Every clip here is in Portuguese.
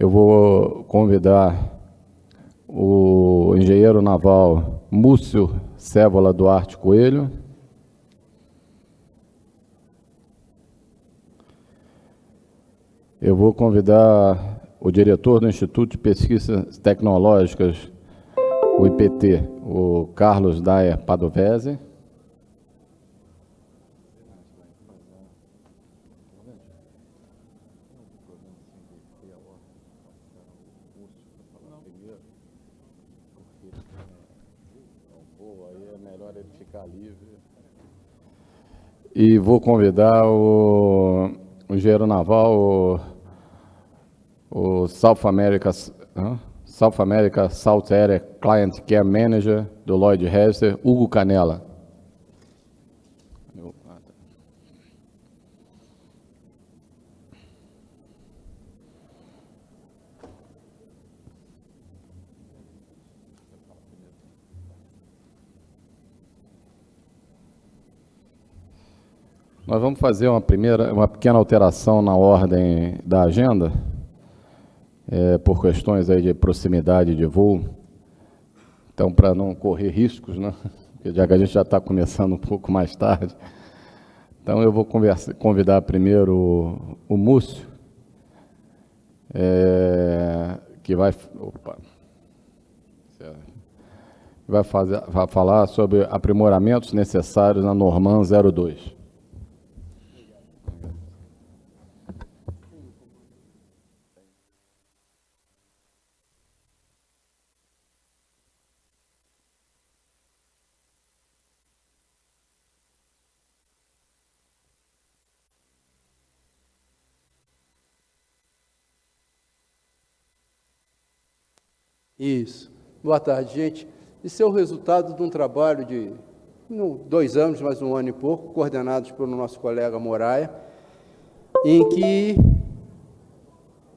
Eu vou convidar o engenheiro naval Múcio Cévola Duarte Coelho. Eu vou convidar o diretor do Instituto de Pesquisas Tecnológicas, o IPT, o Carlos Dayer Padovese. E vou convidar o engenheiro naval, o South America South Area Client Care Manager do Lloyd Hester, Hugo Canella. Nós vamos fazer uma pequena alteração na ordem da agenda, por questões aí de proximidade de voo. Então, para não correr riscos, né? Porque já que a gente já está começando um pouco mais tarde. Então, eu vou convidar primeiro o Múcio, que vai falar sobre aprimoramentos necessários na Norman 02. Isso. Boa tarde, gente. Isso é o resultado de um trabalho de 2 anos, mais 1 ano e pouco, coordenados pelo nosso colega Moraia, em que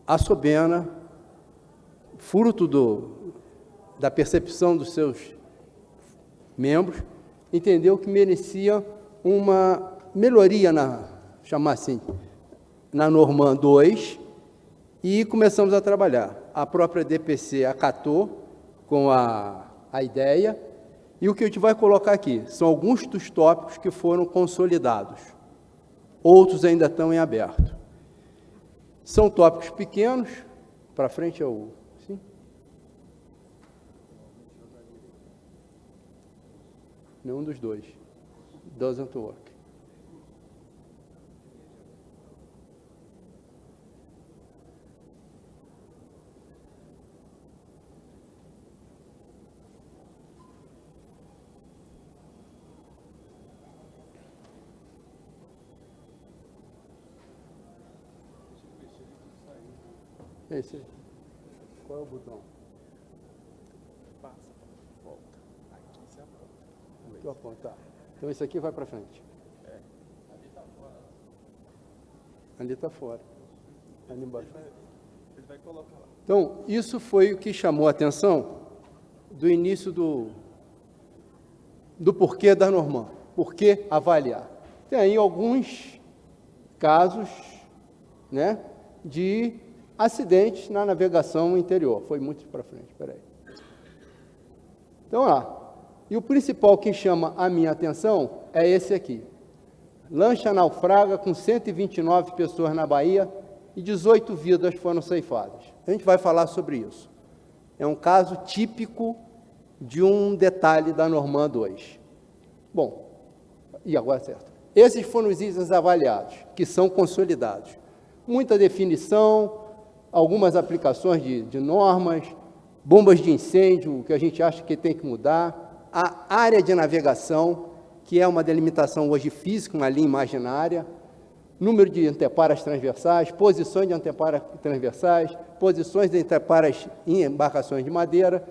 a Sobena, fruto da percepção dos seus membros, entendeu que merecia uma melhoria chamar assim, na Norman 2, e começamos a trabalhar. A própria DPC acatou com a ideia, e o que a gente vai colocar aqui são alguns dos tópicos que foram consolidados, outros ainda estão em aberto. São tópicos pequenos, para frente é o... Sim? Nenhum dos dois. Doesn't work. Esse aí. Qual é o botão? Passa, volta. Aqui você aponta. Aqui eu apontar. Então esse aqui vai para frente. Ali está fora. Ali está fora. Ali embaixo. Ele vai colocar lá. Então, isso foi o que chamou a atenção do início do porquê da Norman. Por que avaliar? Tem aí alguns casos, né, de acidentes na navegação interior. Foi muito para frente, espera aí. Então, lá. E o principal que chama a minha atenção é esse aqui. Lancha naufraga com 129 pessoas na Bahia e 18 vidas foram ceifadas. A gente vai falar sobre isso. É um caso típico de um detalhe da Norman 2. Bom, e agora certo. Esses foram os itens avaliados, que são consolidados. Muita definição, algumas aplicações de normas, bombas de incêndio, que a gente acha que tem que mudar, a área de navegação, que é uma delimitação hoje física, uma linha imaginária, número de anteparas transversais, posições de anteparas transversais, posições de anteparas em embarcações de madeira,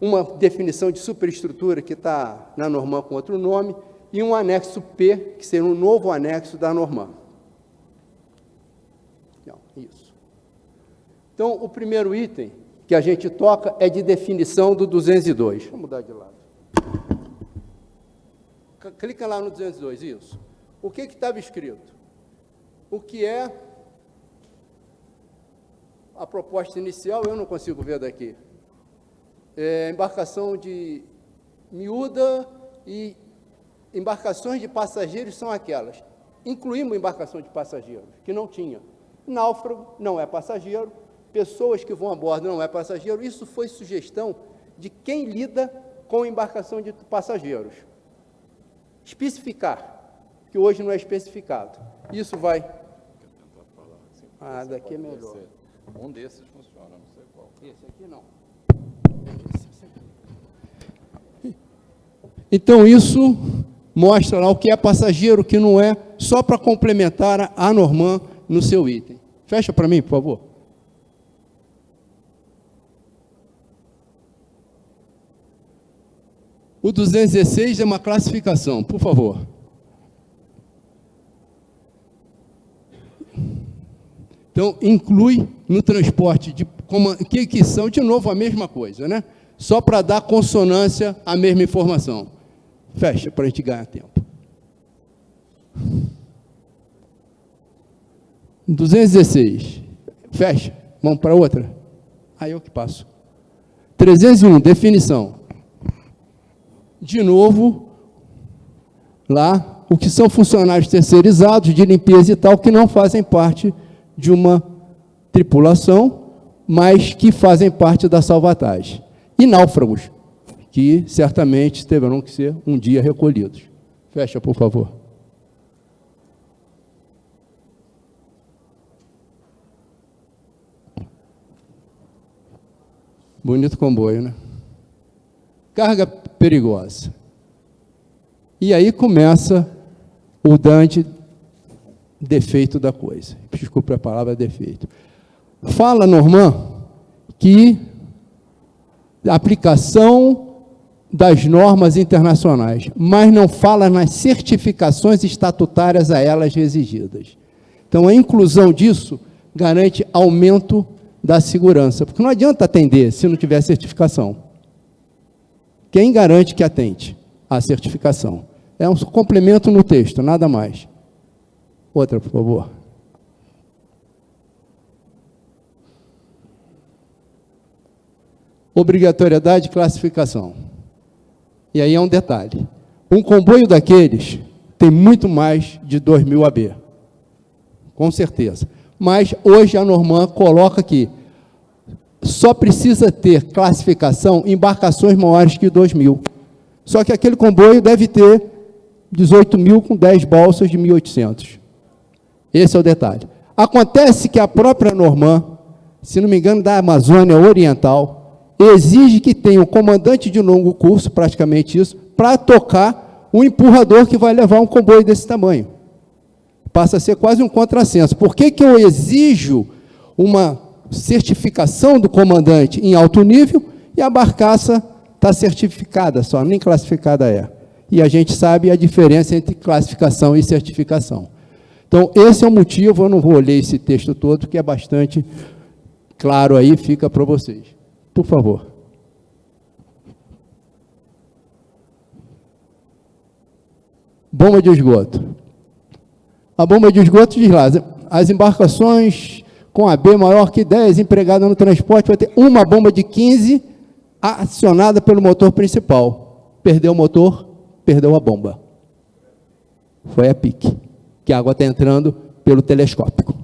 uma definição de superestrutura que está na Norman com outro nome, e um anexo P, que seria um novo anexo da Norman. Isso. Então, o primeiro item que a gente toca é de definição do 202. Vou mudar de lado. Clica lá no 202, isso. O que estava escrito? O que é a proposta inicial, eu não consigo ver daqui. Embarcação de miúda e embarcações de passageiros são aquelas. Incluímos embarcação de passageiros, que não tinha. Náufrago não é passageiro, pessoas que vão a bordo não é passageiro. Isso foi sugestão de quem lida com embarcação de passageiros. Especificar, que hoje não é especificado. Isso vai... daqui é melhor. Um desses funciona, não sei qual. Esse aqui não. Então, isso mostra lá o que é passageiro, o que não é, só para complementar a Norman no seu item. Fecha para mim, por favor. O 216 é uma classificação, por favor. Então, inclui no transporte, que são, de novo, a mesma coisa, né? Só para dar consonância à mesma informação. Fecha, para a gente ganhar tempo. 216. Fecha. Vamos para outra? Aí eu que passo. 301, definição. De novo, lá, o que são funcionários terceirizados, de limpeza e tal, que não fazem parte de uma tripulação, mas que fazem parte da salvatagem. E náufragos, que certamente terão que ser um dia recolhidos. Fecha, por favor. Bonito comboio, né? Carga perigosa. E aí começa o Dante defeito da coisa. Desculpe a palavra defeito. Fala, Norman, que a aplicação das normas internacionais, mas não fala nas certificações estatutárias a elas exigidas. Então, a inclusão disso garante aumento da segurança, porque não adianta atender se não tiver certificação. Quem garante que atende? A certificação. É um complemento no texto, nada mais. Outra, por favor. Obrigatoriedade de classificação. E aí é um detalhe. Um comboio daqueles tem muito mais de 2.000 AB. Com certeza. Mas hoje a Norman coloca que só precisa ter classificação em embarcações maiores que 2.000. Só que aquele comboio deve ter 18.000 com 10 balsas de 1.800. Esse é o detalhe. Acontece que a própria Norman, se não me engano, da Amazônia Oriental, exige que tenha um comandante de longo curso, praticamente isso, para tocar o empurrador que vai levar um comboio desse tamanho. Passa a ser quase um contrassenso. Por que eu exijo uma certificação do comandante em alto nível e a barcaça está certificada só, nem classificada é? E a gente sabe a diferença entre classificação e certificação. Então, esse é o motivo, eu não vou ler esse texto todo, que é bastante claro aí, fica para vocês. Por favor. Bomba de esgoto. A bomba de esgoto diz lá, as embarcações com AB maior que 10 empregadas no transporte vai ter uma bomba de 15 acionada pelo motor principal. Perdeu o motor, perdeu a bomba. Foi a pique, que a água está entrando pelo telescópico.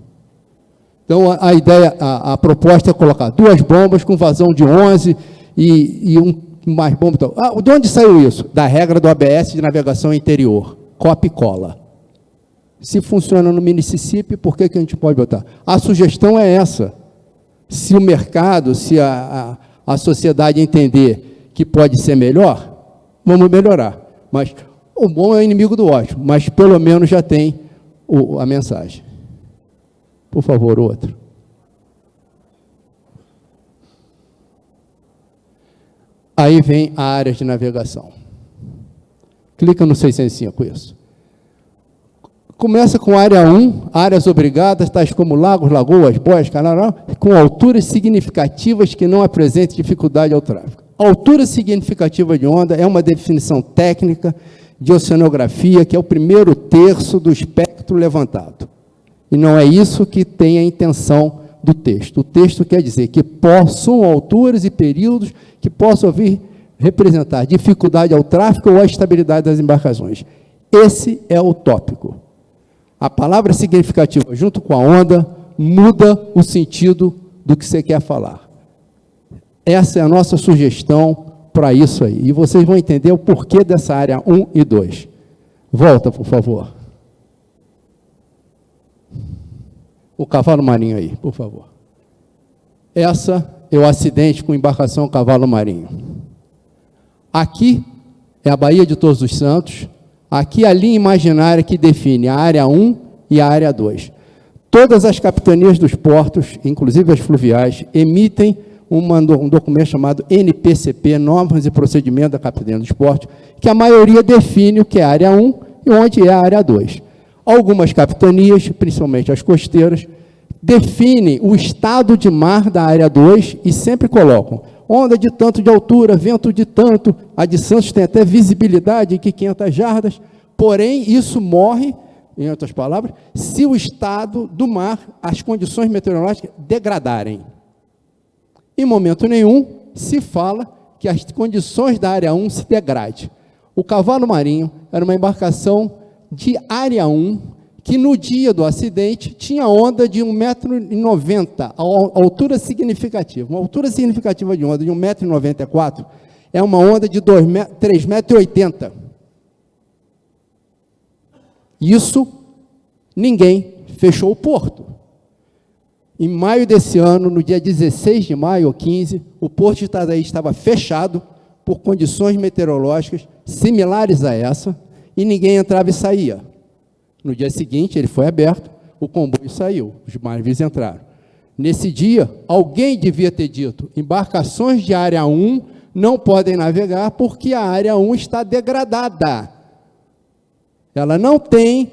Então, a ideia, a proposta é colocar 2 bombas com vazão de 11 e mais bomba. De onde saiu isso? Da regra do ABS de navegação interior, copia e cola. Se funciona no Mississippi, por que a gente pode botar? A sugestão é essa. Se o mercado, se a sociedade entender que pode ser melhor, vamos melhorar. Mas o bom é inimigo do ótimo, mas pelo menos já tem a mensagem. Por favor, outro. Aí vem a área de navegação. Clica no 605, isso. Começa com área 1, áreas obrigadas, tais como lagos, lagoas, boias, canal, com alturas significativas que não apresentem dificuldade ao tráfego. Altura significativa de onda é uma definição técnica de oceanografia, que é o primeiro terço do espectro levantado. E não é isso que tem a intenção do texto. O texto quer dizer que possam alturas e períodos que possam vir representar dificuldade ao tráfego ou à estabilidade das embarcações. Esse é o tópico. A palavra significativa, junto com a onda, muda o sentido do que você quer falar. Essa é a nossa sugestão para isso aí. E vocês vão entender o porquê dessa área 1 e 2. Volta, por favor. O cavalo marinho aí, por favor. Essa é o acidente com embarcação cavalo marinho. Aqui é a Baía de Todos os Santos. Aqui a linha imaginária que define a área 1 e a área 2. Todas as capitanias dos portos, inclusive as fluviais, emitem um documento chamado NPCP, Normas e Procedimentos da Capitania dos Portos, que a maioria define o que é a área 1 e onde é a área 2. Algumas capitanias, principalmente as costeiras, definem o estado de mar da área 2 e sempre colocam onda de tanto de altura, vento de tanto. A de Santos tem até visibilidade de 500 jardas, porém isso morre, em outras palavras, se o estado do mar, as condições meteorológicas degradarem. Em momento nenhum se fala que as condições da área 1 se degradem. O cavalo marinho era uma embarcação de área 1, que no dia do acidente tinha onda de 1,90 m, altura significativa. Uma altura significativa de onda de 1,94 m é uma onda de 3,80 m. Isso, ninguém fechou o porto. Em maio desse ano, no dia 16 de maio ou 15, o porto de Itajaí estava fechado por condições meteorológicas similares a essa, e ninguém entrava e saía. No dia seguinte, ele foi aberto, o comboio saiu, os navios entraram. Nesse dia, alguém devia ter dito, embarcações de área 1 não podem navegar porque a área 1 está degradada. Ela não tem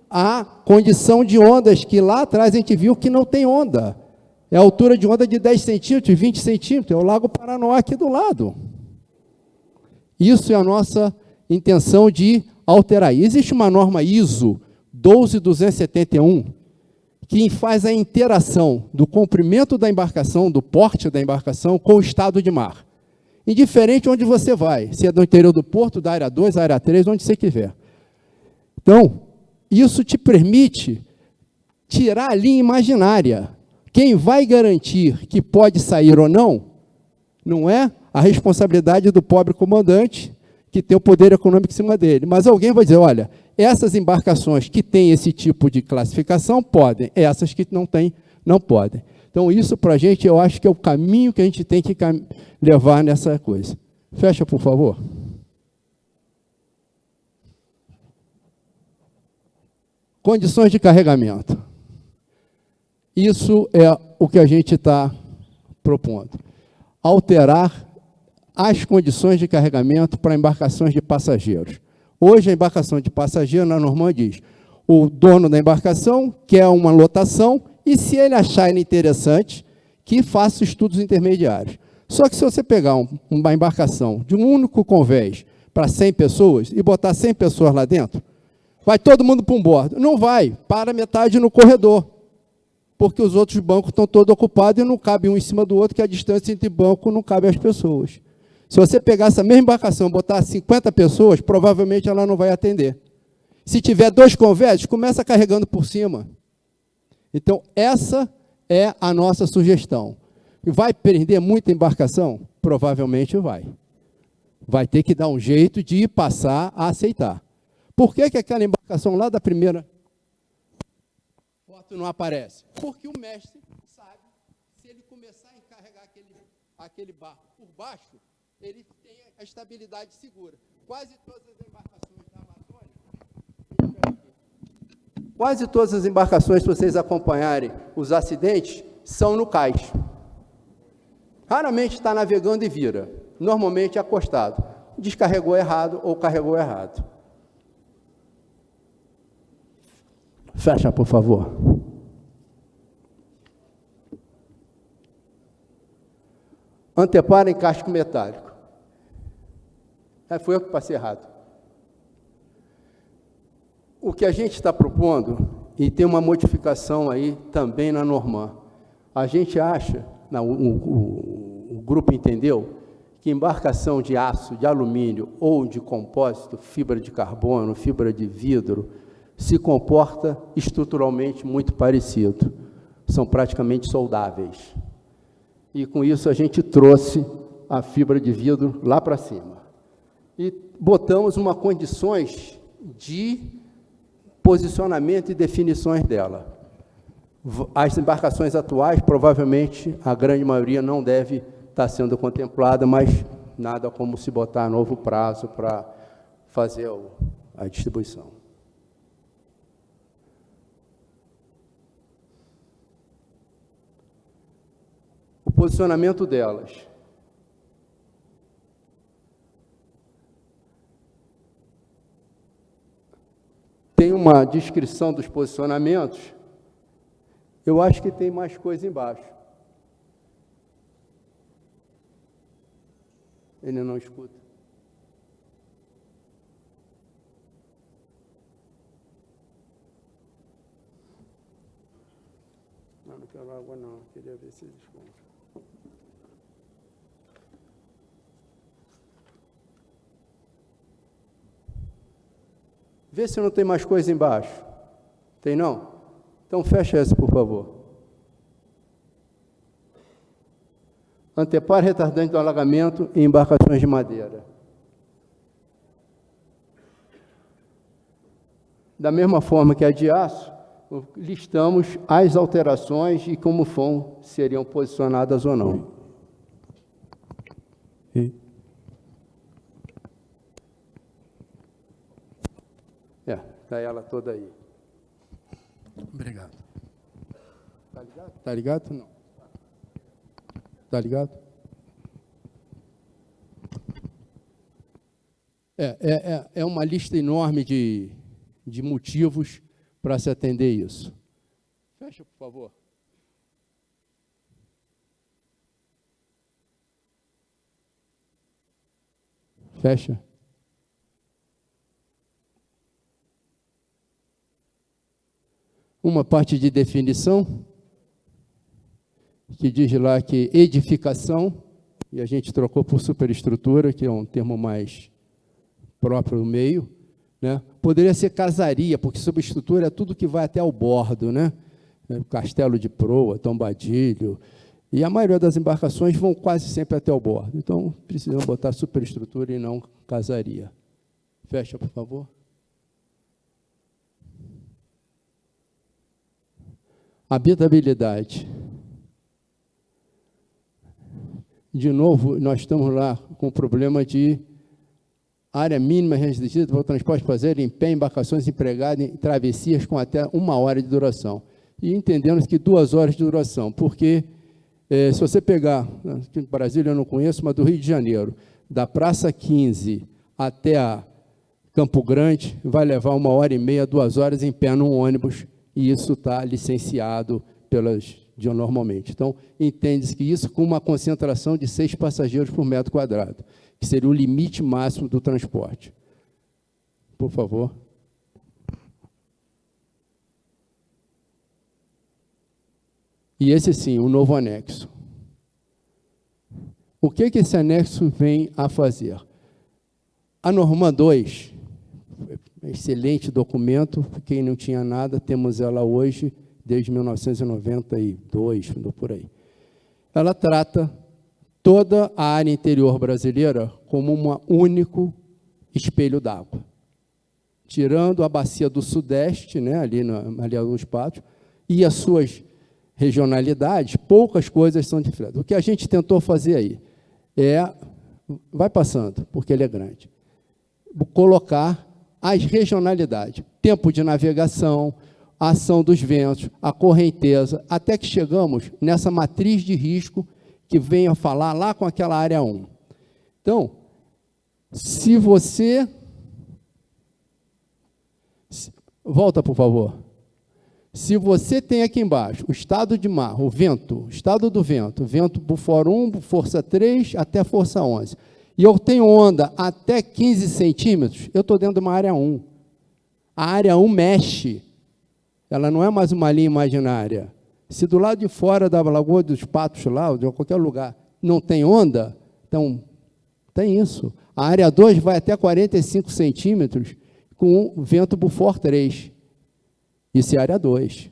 a condição de ondas, que lá atrás a gente viu que não tem onda. É a altura de onda de 10 centímetros, 20 centímetros, é o Lago Paranoá aqui do lado. Isso é a nossa intenção de alterar. Existe uma norma ISO 12271, que faz a interação do comprimento da embarcação, do porte da embarcação, com o estado de mar. Indiferente onde você vai, se é do interior do porto, da área 2, da área 3, onde você quiser. Então, isso te permite tirar a linha imaginária. Quem vai garantir que pode sair ou não é a responsabilidade do pobre comandante, que tem o poder econômico em cima dele. Mas alguém vai dizer, olha, essas embarcações que têm esse tipo de classificação podem, essas que não têm, não podem. Então, isso para a gente, eu acho que é o caminho que a gente tem que levar nessa coisa. Fecha, por favor. Condições de carregamento. Isso é o que a gente está propondo. Alterar as condições de carregamento para embarcações de passageiros. Hoje, a embarcação de passageiro, na norma diz, o dono da embarcação quer uma lotação e, se ele achar ele interessante, que faça estudos intermediários. Só que se você pegar uma embarcação de um único convés para 100 pessoas e botar 100 pessoas lá dentro, vai todo mundo para um bordo? Não vai, para metade no corredor, porque os outros bancos estão todos ocupados e não cabe um em cima do outro, que a distância entre banco não cabe às pessoas. Se você pegar essa mesma embarcação, botar 50 pessoas, provavelmente ela não vai atender. Se tiver 2 convés, começa carregando por cima. Então, essa é a nossa sugestão. Vai perder muita embarcação? Provavelmente vai. Vai ter que dar um jeito de passar a aceitar. Por que aquela embarcação lá da primeira foto não aparece? Porque o mestre sabe, se ele começar a encarregar aquele barco por baixo, ele tem a estabilidade segura. Quase todas as embarcações da Amazônia, quase todas as embarcações, se vocês acompanharem os acidentes, são no cais. Raramente está navegando e vira. Normalmente é acostado. Descarregou errado ou carregou errado. Fecha, por favor. Anteparo em casco metálico. Foi eu que passei errado. O que a gente está propondo, e tem uma modificação aí também na norma, A gente acha, não, o grupo entendeu, que embarcação de aço, de alumínio ou de compósito, fibra de carbono, fibra de vidro, se comporta estruturalmente muito parecido. São praticamente soldáveis. E com isso a gente trouxe a fibra de vidro lá para cima. E botamos uma condições de posicionamento e definições dela. As embarcações atuais, provavelmente, a grande maioria não deve estar sendo contemplada, mas nada como se botar novo prazo para fazer a distribuição. O posicionamento delas. Tem uma descrição dos posicionamentos. Eu acho que tem mais coisa embaixo. Ele não escuta. Não quero água não, queria ver se eles compram. Vê se não tem mais coisa embaixo. Tem não? Então fecha essa, por favor. Anteparo retardante do alagamento em embarcações de madeira. Da mesma forma que a de aço, listamos as alterações e como seriam posicionadas ou não. Está ela toda aí. Obrigado. Está ligado? Está ligado? Não. Está ligado? É uma lista enorme de motivos para se atender isso. Fecha, por favor. Fecha. Uma parte de definição, que diz lá que edificação, e a gente trocou por superestrutura, que é um termo mais próprio do meio, né? Poderia ser casaria, porque superestrutura é tudo que vai até o bordo, né? Castelo de proa, tombadilho, e a maioria das embarcações vão quase sempre até o bordo. Então, precisamos botar superestrutura e não casaria. Fecha, por favor. Habitabilidade. De novo, nós estamos lá com o problema de área mínima restringida para o transporte fazer em pé, embarcações empregadas em travessias com até 1 hora de duração. E entendemos que 2 horas de duração, porque se você pegar, aqui no Brasília eu não conheço, mas do Rio de Janeiro, da Praça 15 até a Campo Grande, vai levar 1h30, 2 horas em pé num ônibus, e isso está licenciado normalmente. Então, entende-se que isso com uma concentração de 6 passageiros por metro quadrado, que seria o limite máximo do transporte. Por favor. E esse, sim, o novo anexo. O que esse anexo vem a fazer? A norma 2, excelente documento, quem não tinha nada, temos ela hoje, desde 1992, por aí. Ela trata toda a área interior brasileira como um único espelho d'água. Tirando a bacia do Sudeste, né, ali nos pátios, e as suas regionalidades, poucas coisas são diferentes. O que a gente tentou fazer aí vai passando, porque ele é grande, colocar as regionalidades, tempo de navegação, a ação dos ventos, a correnteza, até que chegamos nessa matriz de risco que vem a falar lá com aquela área 1. Então, se você... Volta, por favor. Se você tem aqui embaixo o estado de mar, o vento, estado do vento, vento Bufor 1, força 3 até força 11, e eu tenho onda até 15 centímetros, eu estou dentro de uma área 1. A área 1 mexe, ela não é mais uma linha imaginária. Se do lado de fora da Lagoa dos Patos, lá, ou de qualquer lugar, não tem onda, então tem isso. A área 2 vai até 45 centímetros com vento Beaufort 3. Isso é área 2.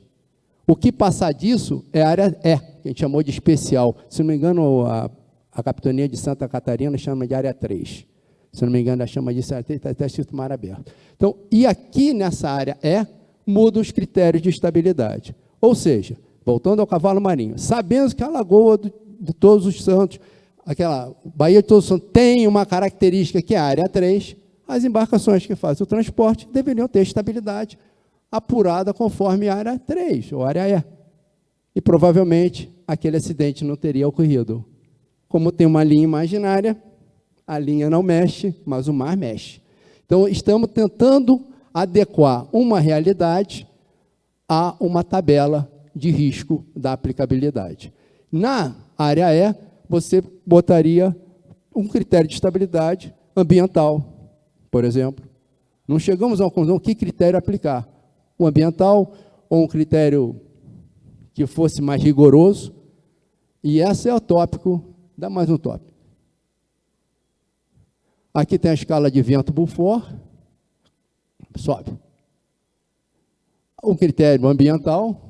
O que passar disso é a área E, que a gente chamou de especial. Se não me engano, a Capitania de Santa Catarina chama de área 3. Se não me engano, ela chama de área 3, está até escrito mar aberto. Então, e aqui nessa área E, mudam os critérios de estabilidade. Ou seja, voltando ao cavalo marinho, sabendo que a Lagoa de Todos os Santos, aquela Baía de Todos os Santos, tem uma característica que é a área 3, as embarcações que fazem o transporte deveriam ter estabilidade apurada conforme a área 3, ou área E. E provavelmente aquele acidente não teria ocorrido. Como tem uma linha imaginária, a linha não mexe, mas o mar mexe. Então, estamos tentando adequar uma realidade a uma tabela de risco da aplicabilidade. Na área E, você botaria um critério de estabilidade ambiental, por exemplo. Não chegamos a uma conclusão que critério aplicar. O ambiental ou um critério que fosse mais rigoroso. E esse é o tópico, dá mais um tópico. Aqui tem a escala de vento Beaufort, sobe. O critério ambiental,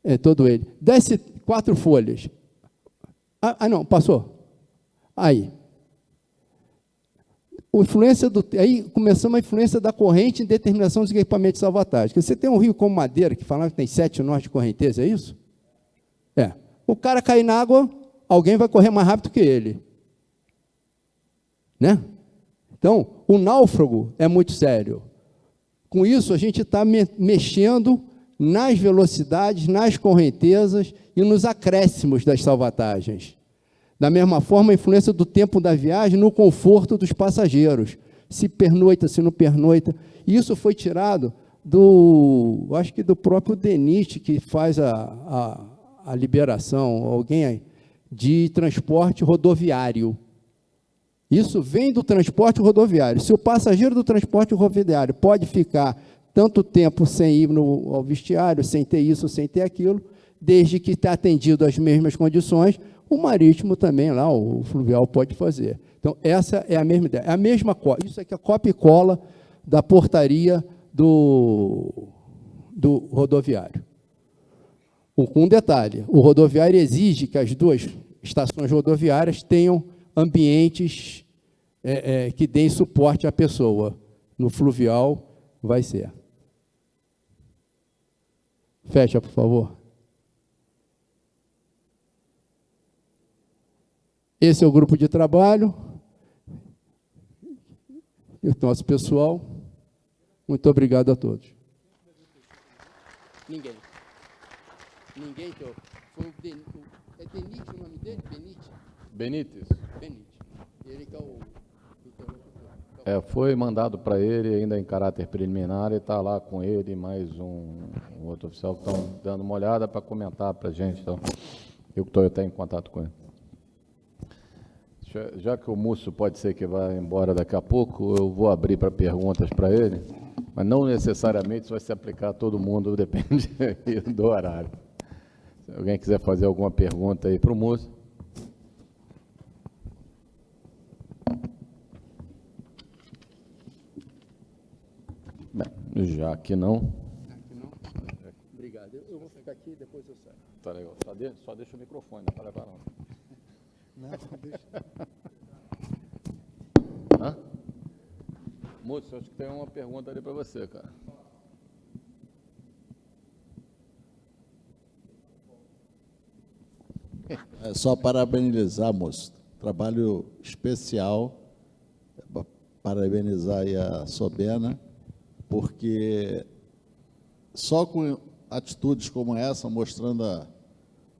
é todo ele. Desce 4 folhas. Não, passou. Aí. Aí começamos a influência da corrente em determinação dos equipamentos de salvatagem. Você tem um rio como Madeira, que falava que tem 7 nós de correnteza, é isso? É. O cara cair na água, alguém vai correr mais rápido que ele. Né? Então, o náufrago é muito sério. Com isso, a gente está mexendo nas velocidades, nas correntezas e nos acréscimos das salvatagens. Da mesma forma, a influência do tempo da viagem no conforto dos passageiros. Se pernoita, se não pernoita. E isso foi tirado acho que do próprio DENIT, que faz a liberação, alguém aí, de transporte rodoviário. Isso vem do transporte rodoviário. Se o passageiro do transporte rodoviário pode ficar tanto tempo sem ir ao vestiário, sem ter isso, sem ter aquilo, desde que está atendido às mesmas condições, o marítimo também, lá, o fluvial, pode fazer. Então, essa é a mesma ideia. É a mesma coisa. Isso aqui é a cópia e cola da portaria do rodoviário. Com um detalhe, o rodoviário exige que as 2 estações rodoviárias tenham ambientes que deem suporte à pessoa. No fluvial, vai ser. Fecha, por favor. Esse é o grupo de trabalho. E o nosso pessoal. Muito obrigado a todos. Ninguém. Ninguém que eu... Foi o Benite. É Benite o nome dele? Benítez. Benite. Ele que é o... Foi mandado para ele ainda em caráter preliminar e está lá com ele mais um outro oficial que estão dando uma olhada para comentar para a gente. Então, eu estou até em contato com ele. Já que o Múcio pode ser que vá embora daqui a pouco, eu vou abrir para perguntas para ele, mas não necessariamente isso vai se aplicar a todo mundo, depende do horário. Se alguém quiser fazer alguma pergunta aí para o Múcio. Bem, já que não. Aqui não? Obrigado. Eu vou ficar aqui e depois eu saio. Tá legal. Só deixa o microfone, não para levar não. Não, deixa. Hã? Múcio, acho que tem uma pergunta ali para você, cara. É só parabenizar, moço. Trabalho especial. Parabenizar aí a Sobena, porque só com atitudes como essa, mostrando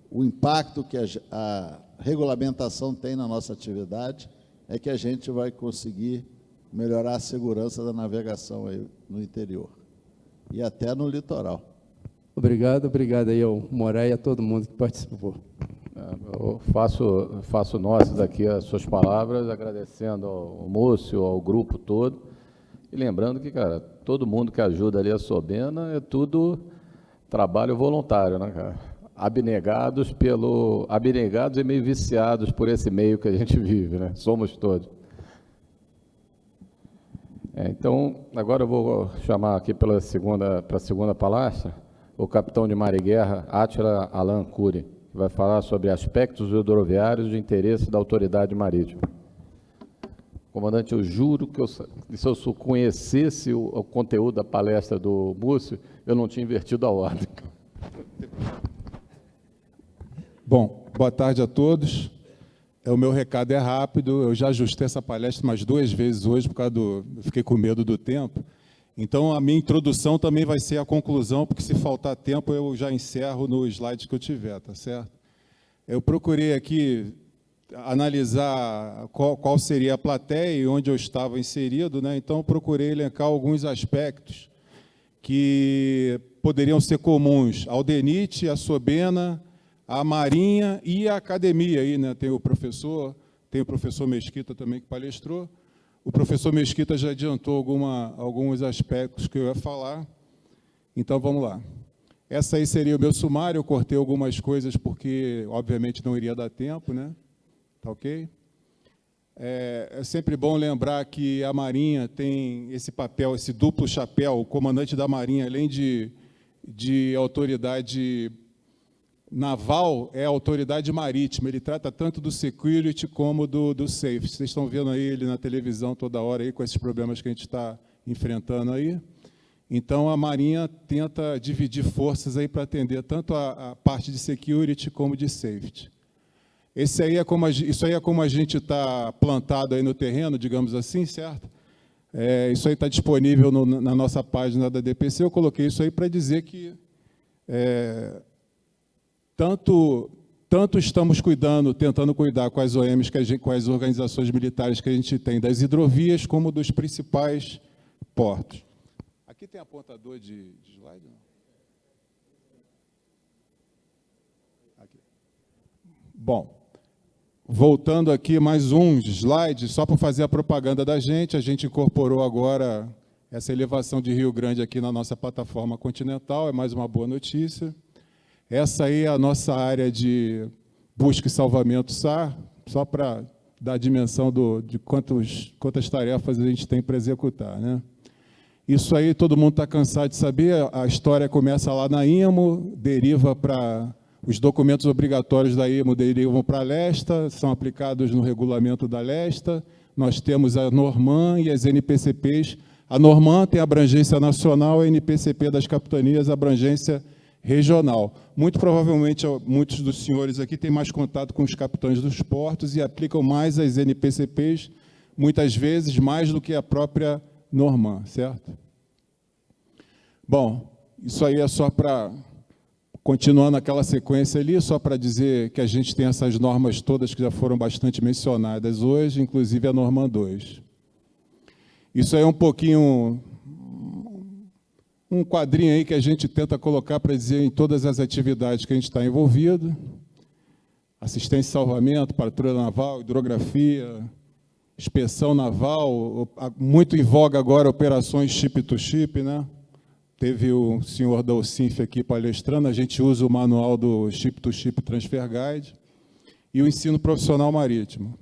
o impacto que a regulamentação tem na nossa atividade, é que a gente vai conseguir melhorar a segurança da navegação aí no interior e até no litoral. Obrigado aí ao Moré e a todo mundo que participou. Eu faço nossas aqui as suas palavras, agradecendo ao Múcio, ao grupo todo, e lembrando que, cara, todo mundo que ajuda ali a Sobena é tudo trabalho voluntário, né, cara? Abnegados e meio viciados por esse meio que a gente vive, né? Somos todos. Então, agora eu vou chamar aqui para a segunda palestra o capitão de mar e guerra, Átila Alan Cury, que vai falar sobre aspectos hidroviários de interesse da autoridade marítima. Comandante, eu juro que se eu conhecesse o conteúdo da palestra do Múcio, eu não tinha invertido a ordem. Bom, boa tarde a todos. O meu recado é rápido, eu já ajustei essa palestra umas 2 vezes hoje, por causa eu fiquei com medo do tempo. Então, a minha introdução também vai ser a conclusão, porque se faltar tempo, eu já encerro no slide que eu tiver, tá certo? Eu procurei aqui analisar qual seria a plateia e onde eu estava inserido, né? Então, eu procurei elencar alguns aspectos que poderiam ser comuns ao DENIT, à SOBENA, à Marinha e à academia. Aí, né? Tem o professor Mesquita também que palestrou. O professor Mesquita já adiantou alguns aspectos que eu ia falar. Então, vamos lá. Essa aí seria o meu sumário. Eu cortei algumas coisas porque, obviamente, não iria dar tempo, né? Tá ok? É sempre bom lembrar que a Marinha tem esse papel, esse duplo chapéu. O comandante da Marinha, além de autoridade naval, é a autoridade marítima. Ele trata tanto do security como do safety. Vocês estão vendo aí ele na televisão toda hora aí com esses problemas que a gente está enfrentando aí. Então, a Marinha tenta dividir forças aí para atender tanto a parte de security como de safety. Isso aí é como a gente está plantado aí no terreno, digamos assim, certo? Isso aí está disponível na nossa página da DPC. Eu coloquei isso aí para dizer que tanto estamos tentando cuidar com as OMs, com as organizações militares que a gente tem das hidrovias, como dos principais portos. Aqui tem apontador de slide? Não? Aqui. Bom, voltando aqui mais um slide, só para fazer a propaganda da gente, a gente incorporou agora essa elevação de Rio Grande aqui na nossa plataforma continental, é mais uma boa notícia. Essa aí é a nossa área de busca e salvamento SAR, só para dar a dimensão de quantas tarefas a gente tem para executar, né? Isso aí todo mundo está cansado de saber, a história começa lá na IMO, deriva para... Os documentos obrigatórios da IMO derivam para a LESTA, são aplicados no regulamento da LESTA, nós temos a Norman e as NPCPs. A Norman tem abrangência nacional, a NPCP das capitanias, abrangência regional. Muito provavelmente, muitos dos senhores aqui têm mais contato com os capitães dos portos e aplicam mais as NPCPs, muitas vezes mais do que a própria Norman, certo? Bom, isso aí é só para, continuando aquela sequência ali, só para dizer que a gente tem essas normas todas que já foram bastante mencionadas hoje, inclusive a Norman 2. Isso aí é um pouquinho... um quadrinho aí que a gente tenta colocar para dizer em todas as atividades que a gente está envolvido. Assistência e salvamento, patrulha naval, hidrografia, inspeção naval, muito em voga agora operações ship-to-ship, né? Teve o senhor da OCINF aqui palestrando, a gente usa o manual do Ship-to-Ship Transfer Guide e o ensino profissional marítimo.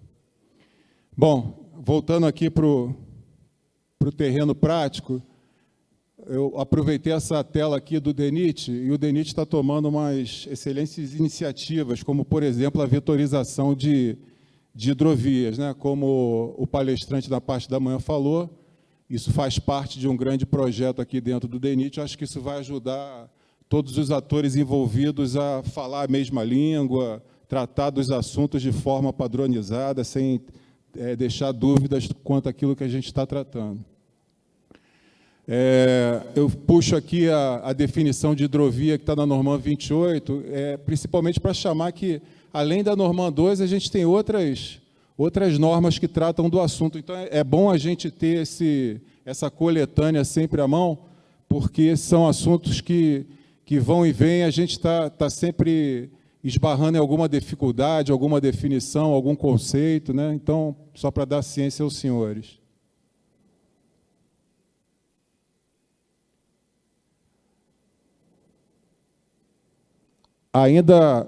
Bom, voltando aqui para o terreno prático, eu aproveitei essa tela aqui do DENIT, e o DENIT está tomando umas excelentes iniciativas, como, por exemplo, a vetorização de hidrovias, né? Como o palestrante da parte da manhã falou, isso faz parte de um grande projeto aqui dentro do DENIT. Eu acho que isso vai ajudar todos os atores envolvidos a falar a mesma língua, tratar dos assuntos de forma padronizada, sem deixar dúvidas quanto àquilo que a gente está tratando. Eu puxo aqui a definição de hidrovia que está na Norman 28, principalmente para chamar que, além da Norman 2, a gente tem outras normas que tratam do assunto. Então, é bom a gente ter essa coletânea sempre à mão, porque são assuntos que vão e vêm, a gente está sempre esbarrando em alguma dificuldade, alguma definição, algum conceito, né? Então, só para dar ciência aos senhores. Ainda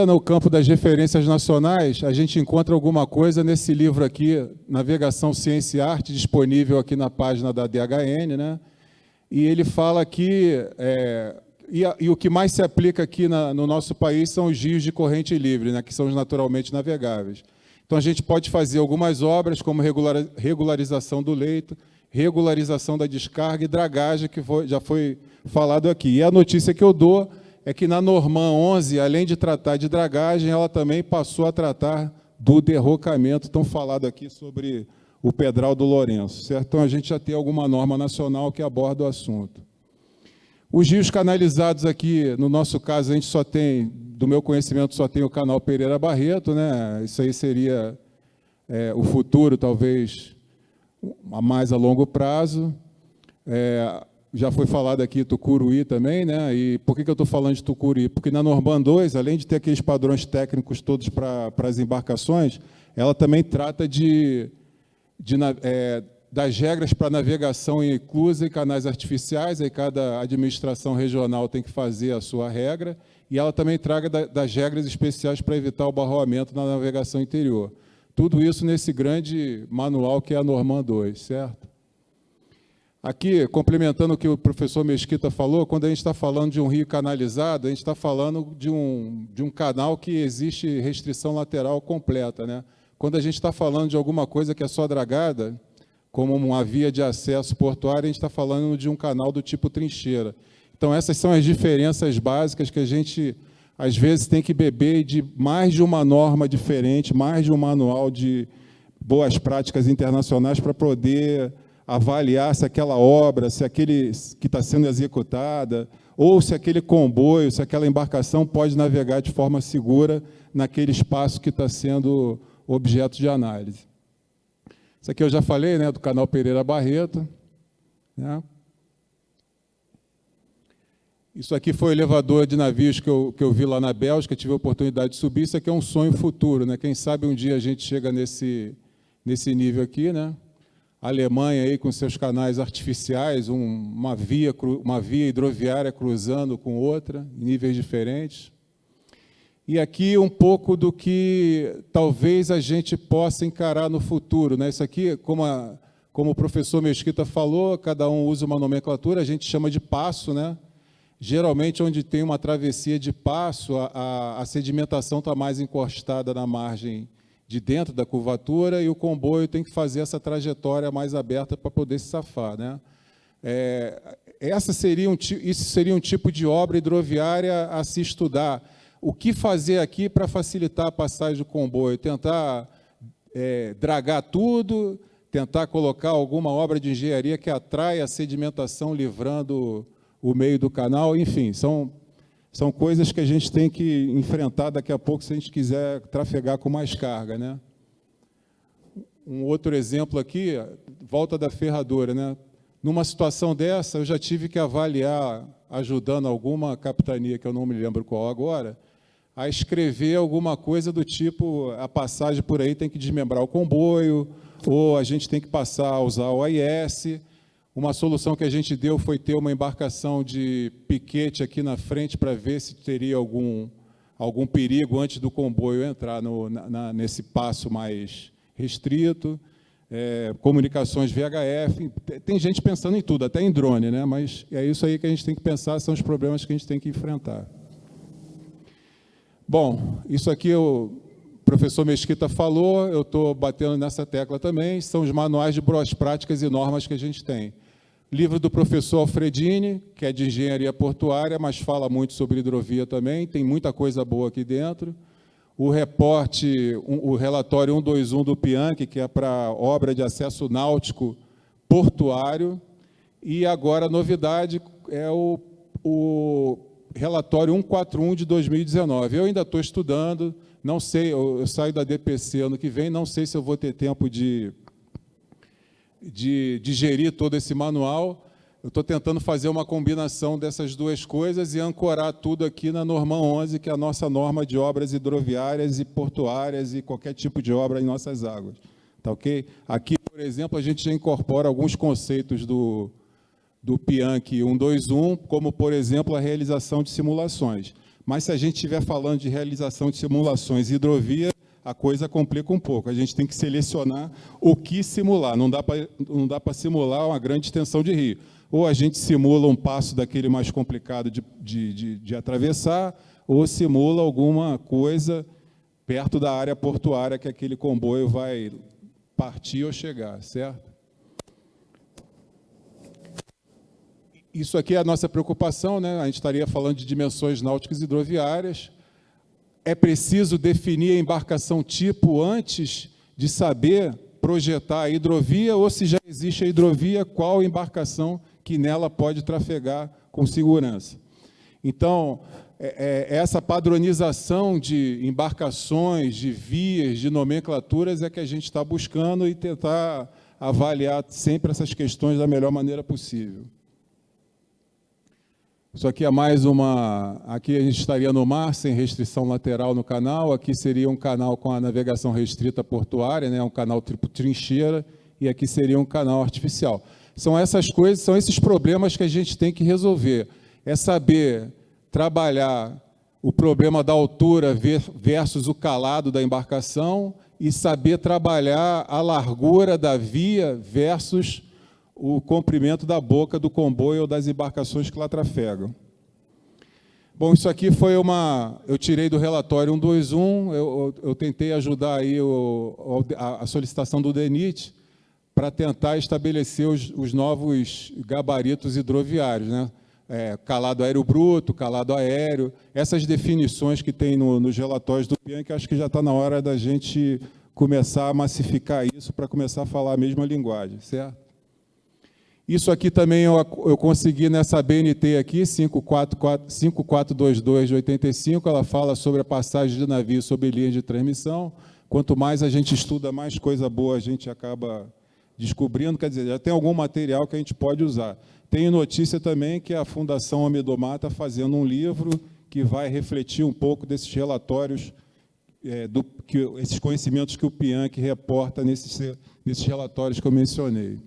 no campo das referências nacionais, a gente encontra alguma coisa nesse livro aqui, Navegação, Ciência e Arte, disponível aqui na página da DHN, né? E ele fala que, e o que mais se aplica aqui no nosso país são os rios de corrente livre, né? Que são os naturalmente navegáveis. Então, a gente pode fazer algumas obras, como regularização do leito, regularização da descarga e dragagem, que já foi falado aqui. E a notícia que eu dou é que na Norman 11, além de tratar de dragagem, ela também passou a tratar do derrocamento, tão falado aqui sobre o Pedral do Lourenço, certo? Então, a gente já tem alguma norma nacional que aborda o assunto. Os rios canalizados aqui, no nosso caso, a gente só tem, do meu conhecimento, só tem o canal Pereira Barreto, né? Isso aí seria o futuro, talvez, mais a longo prazo. Já foi falado aqui Tucuruí também, né? E por que eu estou falando de Tucuruí? Porque na Norman 2, além de ter aqueles padrões técnicos todos para as embarcações, ela também trata das regras para navegação inclusa e canais artificiais, aí cada administração regional tem que fazer a sua regra, e ela também traga das regras especiais para evitar o barroamento na navegação interior. Tudo isso nesse grande manual que é a Norman 2, certo? Aqui, complementando o que o professor Mesquita falou, quando a gente está falando de um rio canalizado, a gente está falando de um canal que existe restrição lateral completa, né? Quando a gente está falando de alguma coisa que é só dragada, como uma via de acesso portuária, a gente está falando de um canal do tipo trincheira. Então, essas são as diferenças básicas que a gente, às vezes, tem que beber de mais de uma norma diferente, mais de um manual de boas práticas internacionais para poder avaliar se aquela obra, se aquele que está sendo executada, ou se aquele comboio, se aquela embarcação pode navegar de forma segura naquele espaço que está sendo objeto de análise. Isso aqui eu já falei, né, do canal Pereira Barreto, né? Isso aqui foi o elevador de navios que eu vi lá na Bélgica, tive a oportunidade de subir. Isso aqui é um sonho futuro, né? Quem sabe um dia a gente chega nesse nível aqui, né? A Alemanha aí com seus canais artificiais, uma via hidroviária cruzando com outra, em níveis diferentes. E aqui um pouco do que talvez a gente possa encarar no futuro, né? Isso aqui, como o professor Mesquita falou, cada um usa uma nomenclatura, a gente chama de passo, né? Geralmente, onde tem uma travessia de passo, a sedimentação está mais encostada na margem de dentro da curvatura e o comboio tem que fazer essa trajetória mais aberta para poder se safar, né? Isso seria um tipo de obra hidroviária a se estudar. O que fazer aqui para facilitar a passagem do comboio? Tentar dragar tudo, tentar colocar alguma obra de engenharia que atrai a sedimentação livrando o meio do canal, enfim, são coisas que a gente tem que enfrentar daqui a pouco se a gente quiser trafegar com mais carga, né? Um outro exemplo aqui, volta da ferradura, né? Numa situação dessa, eu já tive que avaliar, ajudando alguma capitania, que eu não me lembro qual agora, a escrever alguma coisa do tipo, a passagem por aí tem que desmembrar o comboio, ou a gente tem que passar a usar o AIS. Uma solução que a gente deu foi ter uma embarcação de piquete aqui na frente para ver se teria algum perigo antes do comboio entrar nesse passo mais restrito. Comunicações VHF, tem gente pensando em tudo, até em drone, né? Mas é isso aí que a gente tem que pensar, são os problemas que a gente tem que enfrentar. Bom, isso aqui o professor Mesquita falou, eu estou batendo nessa tecla também, são os manuais de boas práticas e normas que a gente tem. Livro do professor Alfredini, que é de engenharia portuária, mas fala muito sobre hidrovia também, tem muita coisa boa aqui dentro. O relatório 121 do PIANC, que é para obra de acesso náutico portuário. E agora a novidade é o relatório 141 de 2019. Eu ainda estou estudando, não sei, eu saio da DPC ano que vem, não sei se eu vou ter tempo de digerir todo esse manual. Eu estou tentando fazer uma combinação dessas duas coisas e ancorar tudo aqui na Norman 11, que é a nossa norma de obras hidroviárias e portuárias e qualquer tipo de obra em nossas águas. Tá ok? Aqui, por exemplo, a gente já incorpora alguns conceitos do PIANC 121, como, por exemplo, a realização de simulações. Mas se a gente estiver falando de realização de simulações em hidrovia, a coisa complica um pouco. A gente tem que selecionar o que simular. Não dá para simular uma grande extensão de rio. Ou a gente simula um passo daquele mais complicado de atravessar, ou simula alguma coisa perto da área portuária que aquele comboio vai partir ou chegar, certo? Isso aqui é a nossa preocupação, né? A gente estaria falando de dimensões náuticas hidroviárias. É preciso definir a embarcação tipo antes de saber projetar a hidrovia, ou se já existe a hidrovia, qual embarcação que nela pode trafegar com segurança. Então, essa padronização de embarcações, de vias, de nomenclaturas é que a gente está buscando e tentar avaliar sempre essas questões da melhor maneira possível. Isso aqui é mais uma... Aqui a gente estaria no mar, sem restrição lateral no canal. Aqui seria um canal com a navegação restrita portuária, né? Um canal tipo trincheira, e aqui seria um canal artificial. São essas coisas, são esses problemas que a gente tem que resolver. É saber trabalhar o problema da altura versus o calado da embarcação e saber trabalhar a largura da via versus o comprimento da boca do comboio ou das embarcações que lá trafegam. Bom, isso aqui foi eu tirei do relatório 121, eu tentei ajudar aí a solicitação do DENIT para tentar estabelecer os novos gabaritos hidroviários, né? Calado aéreo bruto, calado aéreo, essas definições que tem nos relatórios do PIANC, acho que já está na hora da gente começar a massificar isso para começar a falar a mesma linguagem, certo? Isso aqui também eu consegui nessa BNT aqui, 5422 de 85, ela fala sobre a passagem de navio sob linha de transmissão. Quanto mais a gente estuda, mais coisa boa a gente acaba descobrindo, quer dizer, já tem algum material que a gente pode usar. Tenho notícia também que a Fundação Amiddomar está fazendo um livro que vai refletir um pouco desses relatórios, esses conhecimentos que o PIANC reporta nesses relatórios que eu mencionei.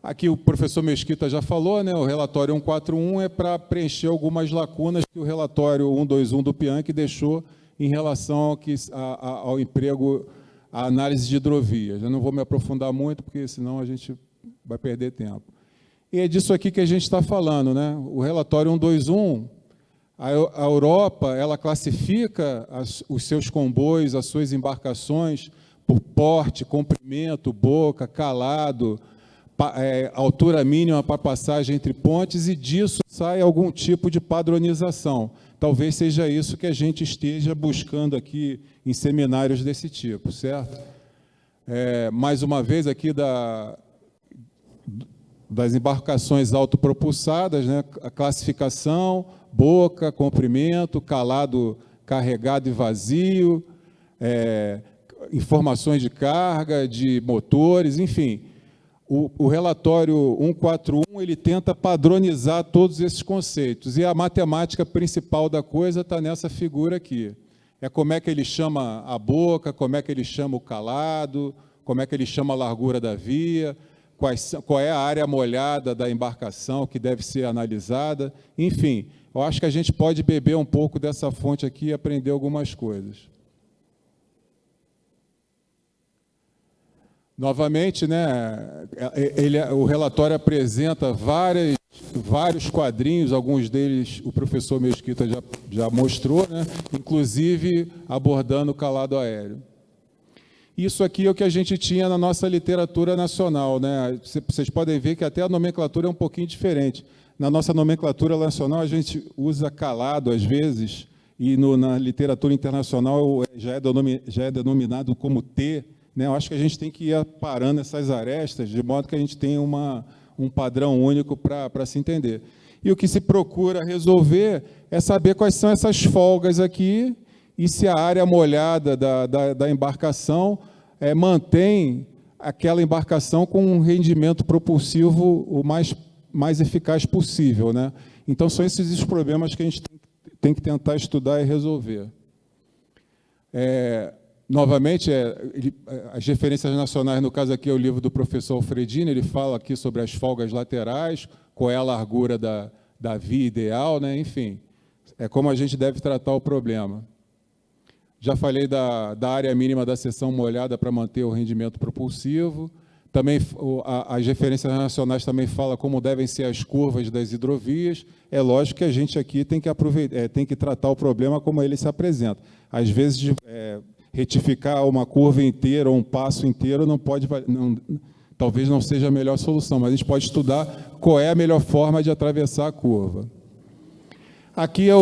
Aqui o professor Mesquita já falou, né? O relatório 141 é para preencher algumas lacunas que o relatório 121 do PIANC deixou em relação ao emprego, à análise de hidrovias. Eu não vou me aprofundar muito, porque senão a gente vai perder tempo. E é disso aqui que a gente está falando, né? O relatório 121, a Europa, ela classifica os seus comboios, as suas embarcações por porte, comprimento, boca, calado, altura mínima para passagem entre pontes, e disso sai algum tipo de padronização. Talvez seja isso que a gente esteja buscando aqui em seminários desse tipo, certo? Mais uma vez aqui das embarcações autopropulsadas, né? A classificação, boca, comprimento, calado carregado e vazio, informações de carga, de motores, enfim. O relatório 141, ele tenta padronizar todos esses conceitos, e a matemática principal da coisa está nessa figura aqui. É como é que ele chama a boca, como é que ele chama o calado, como é que ele chama a largura da via, qual é a área molhada da embarcação que deve ser analisada. Enfim, eu acho que a gente pode beber um pouco dessa fonte aqui e aprender algumas coisas. Novamente, né, o relatório apresenta vários quadrinhos, alguns deles o professor Mesquita já mostrou, né, inclusive abordando o calado aéreo. Isso aqui é o que a gente tinha na nossa literatura nacional, né? Vocês podem ver que até a nomenclatura é um pouquinho diferente. Na nossa nomenclatura nacional, a gente usa calado, às vezes, e na literatura internacional já é denominado como T, né? Eu acho que a gente tem que ir parando essas arestas, de modo que a gente tenha um padrão único para se entender. E o que se procura resolver é saber quais são essas folgas aqui e se a área molhada da embarcação mantém aquela embarcação com um rendimento propulsivo o mais eficaz possível, né? Então, são esses os problemas que a gente tem que tentar estudar e resolver. Novamente, as referências nacionais, no caso aqui é o livro do professor Alfredini, ele fala aqui sobre as folgas laterais, qual é a largura da via ideal, né? Enfim, É como a gente deve tratar o problema. Já falei da área mínima da seção molhada para manter o rendimento propulsivo. Também as referências nacionais também falam como devem ser as curvas das hidrovias. É lógico que a gente aqui tem que aproveitar, tem que tratar o problema como ele se apresenta. Às vezes, retificar uma curva inteira ou um passo inteiro talvez não seja a melhor solução, mas a gente pode estudar qual é a melhor forma de atravessar a curva. Aqui é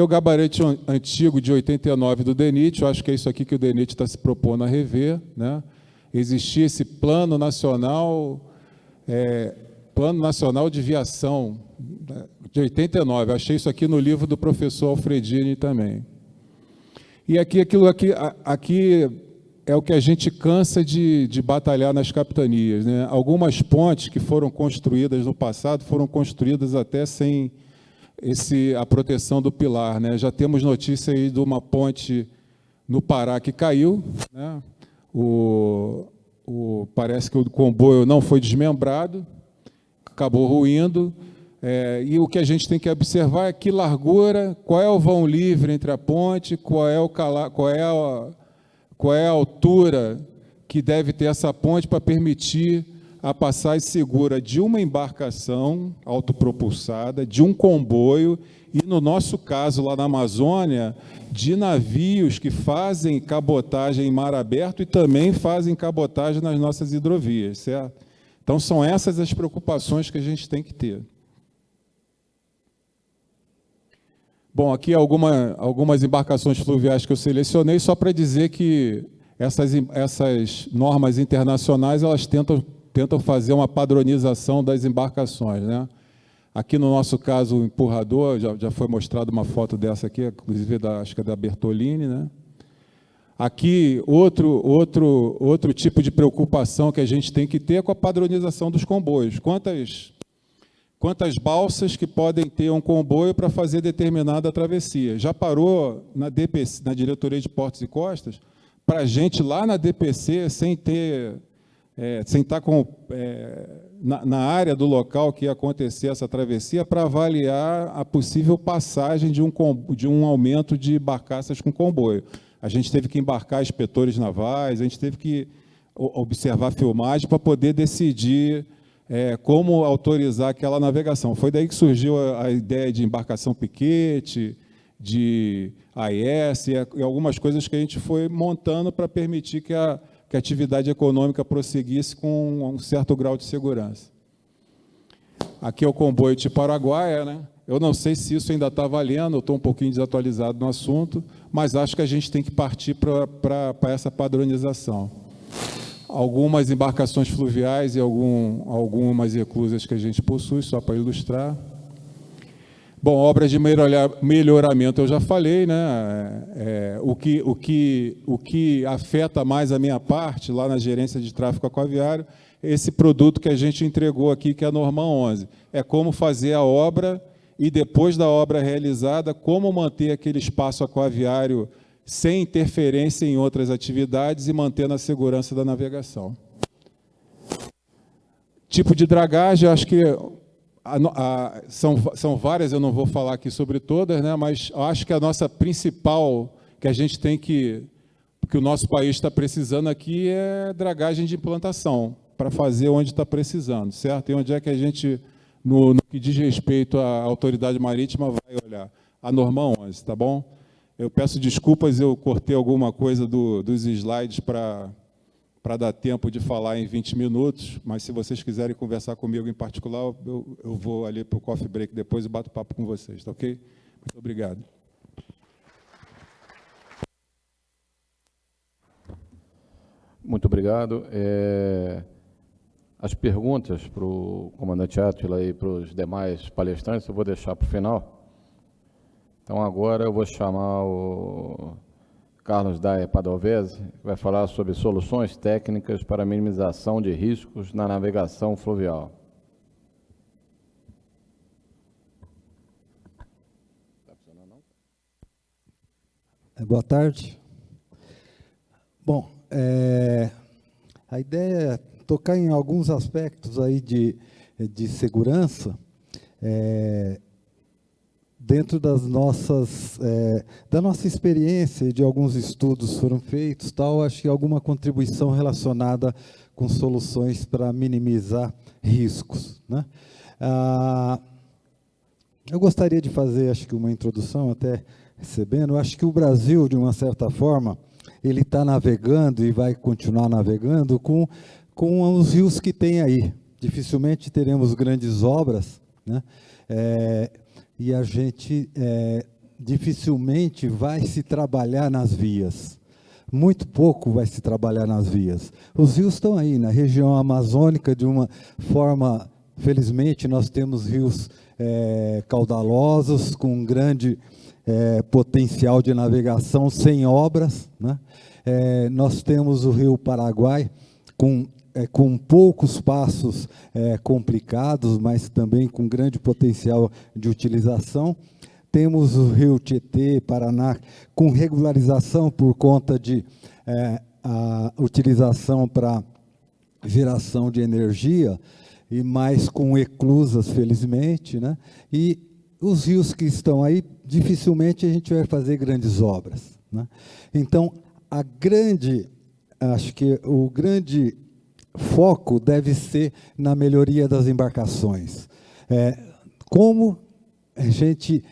o gabarito antigo de 89 do DENIT. Eu acho que é isso aqui que o DENIT está se propondo a rever, né? Existia esse Plano Nacional de Viação, de 89. Eu achei isso aqui no livro do professor Alfredini também. E aqui é o que a gente cansa de batalhar nas capitanias, né? Algumas pontes que foram construídas no passado foram construídas até sem a proteção do pilar, né? Já temos notícia aí de uma ponte no Pará que caiu, né? Parece que o comboio não foi desmembrado, acabou ruindo, e o que a gente tem que observar é que largura, qual é o vão livre entre a ponte, qual é a altura que deve ter essa ponte para permitir a passagem segura de uma embarcação autopropulsada, de um comboio e, no nosso caso, lá na Amazônia, de navios que fazem cabotagem em mar aberto e também fazem cabotagem nas nossas hidrovias, certo? Então, são essas as preocupações que a gente tem que ter. Bom, aqui algumas embarcações fluviais que eu selecionei, só para dizer que essas normas internacionais, elas tentam fazer uma padronização das embarcações, né? Aqui no nosso caso, o empurrador, já foi mostrado uma foto dessa aqui, inclusive acho que é da Bertolini, né? Aqui, outro tipo de preocupação que a gente tem que ter é com a padronização dos comboios. Quantas balsas que podem ter um comboio para fazer determinada travessia? Já parou na DPC, na Diretoria de Portos e Costas, para a gente lá na DPC, sem estar na área do local que ia acontecer essa travessia, para avaliar a possível passagem de um aumento de barcaças com comboio. A gente teve que embarcar inspetores navais, a gente teve que observar filmagem para poder decidir como autorizar aquela navegação. Foi daí que surgiu a ideia de embarcação piquete, de AIS e algumas coisas que a gente foi montando para permitir que a atividade econômica prosseguisse com um certo grau de segurança. Aqui é o comboio tipo Araguaia, né? Eu não sei se isso ainda está valendo, eu estou um pouquinho desatualizado no assunto, mas acho que a gente tem que partir para essa padronização. Algumas embarcações fluviais e algumas reclusas que a gente possui, só para ilustrar. Bom, obras de melhoramento eu já falei, né? O que afeta mais a minha parte, lá na gerência de tráfego aquaviário, é esse produto que a gente entregou aqui, que é a Norma 11. É como fazer a obra e, depois da obra realizada, como manter aquele espaço aquaviário sem interferência em outras atividades e mantendo a segurança da navegação. Tipo de dragagem, acho que são várias, eu não vou falar aqui sobre todas, né, mas acho que a nossa principal, que a gente tem que o nosso país está precisando aqui, é dragagem de implantação, para fazer onde está precisando, certo? E onde é que a gente, no que diz respeito à autoridade marítima, vai olhar? A Norma 11, tá bom? Eu peço desculpas, eu cortei alguma coisa dos slides para dar tempo de falar em 20 minutos, mas se vocês quiserem conversar comigo em particular, eu vou ali para o coffee break depois e bato papo com vocês, tá ok? Muito obrigado. Muito obrigado. As perguntas para o comandante Átila e para os demais palestrantes eu vou deixar para o final. Então, agora eu vou chamar o Carlos Daia Padovese, que vai falar sobre soluções técnicas para a minimização de riscos na navegação fluvial. Boa tarde. Bom, a ideia é tocar em alguns aspectos aí de segurança, dentro da nossa experiência, de alguns estudos foram feitos, tal, acho que alguma contribuição relacionada com soluções para minimizar riscos, né? Eu gostaria de fazer, acho que uma introdução, até recebendo, acho que o Brasil, de uma certa forma, ele está navegando e vai continuar navegando com os rios que tem aí. Dificilmente teremos grandes obras, né? E a gente dificilmente vai se trabalhar nas vias. Muito pouco vai se trabalhar nas vias. Os rios estão aí, na região amazônica, de uma forma, felizmente, nós temos rios caudalosos, com grande potencial de navegação, sem obras, né? Nós temos o rio Paraguai, com poucos passos complicados, mas também com grande potencial de utilização. Temos o rio Tietê, Paraná, com regularização por conta de a utilização para geração de energia, e mais com eclusas, felizmente, né? E os rios que estão aí, dificilmente a gente vai fazer grandes obras, né? Então, acho que o grande foco deve ser na melhoria das embarcações. Como a gente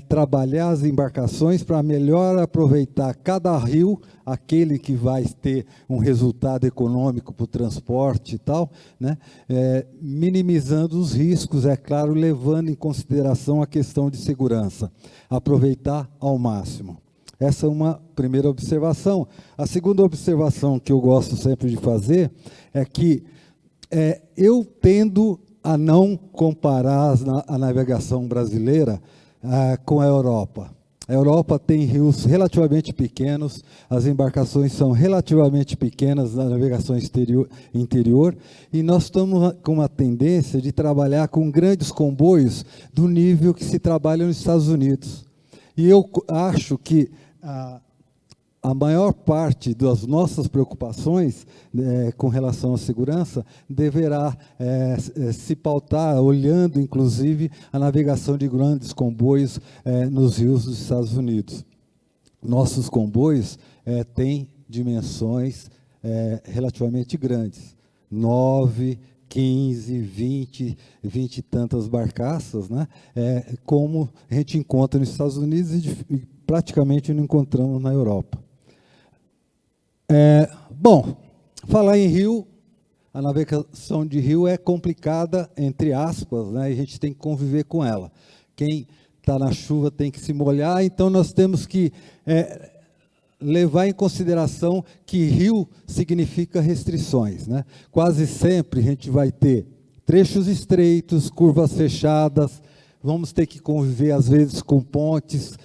trabalhar as embarcações para melhor aproveitar cada rio, aquele que vai ter um resultado econômico para o transporte e tal, né? Minimizando os riscos, é claro, levando em consideração a questão de segurança. Aproveitar ao máximo. Essa é uma primeira observação. A segunda observação que eu gosto sempre de fazer é que eu tendo a não comparar a navegação brasileira com a Europa. A Europa tem rios relativamente pequenos, as embarcações são relativamente pequenas na navegação interior, e nós estamos com uma tendência de trabalhar com grandes comboios do nível que se trabalha nos Estados Unidos. E eu acho que a maior parte das nossas preocupações com relação à segurança deverá se pautar, olhando inclusive a navegação de grandes comboios nos rios dos Estados Unidos. Nossos comboios têm dimensões relativamente grandes, 9, 15, 20 e tantas barcaças, né? Como a gente encontra nos Estados Unidos e praticamente não encontramos na Europa. Bom, falar em rio, a navegação de rio é complicada, entre aspas, né? E a gente tem que conviver com ela. Quem está na chuva tem que se molhar, então nós temos que levar em consideração que rio significa restrições, né? Quase sempre a gente vai ter trechos estreitos, curvas fechadas, vamos ter que conviver às vezes com pontes,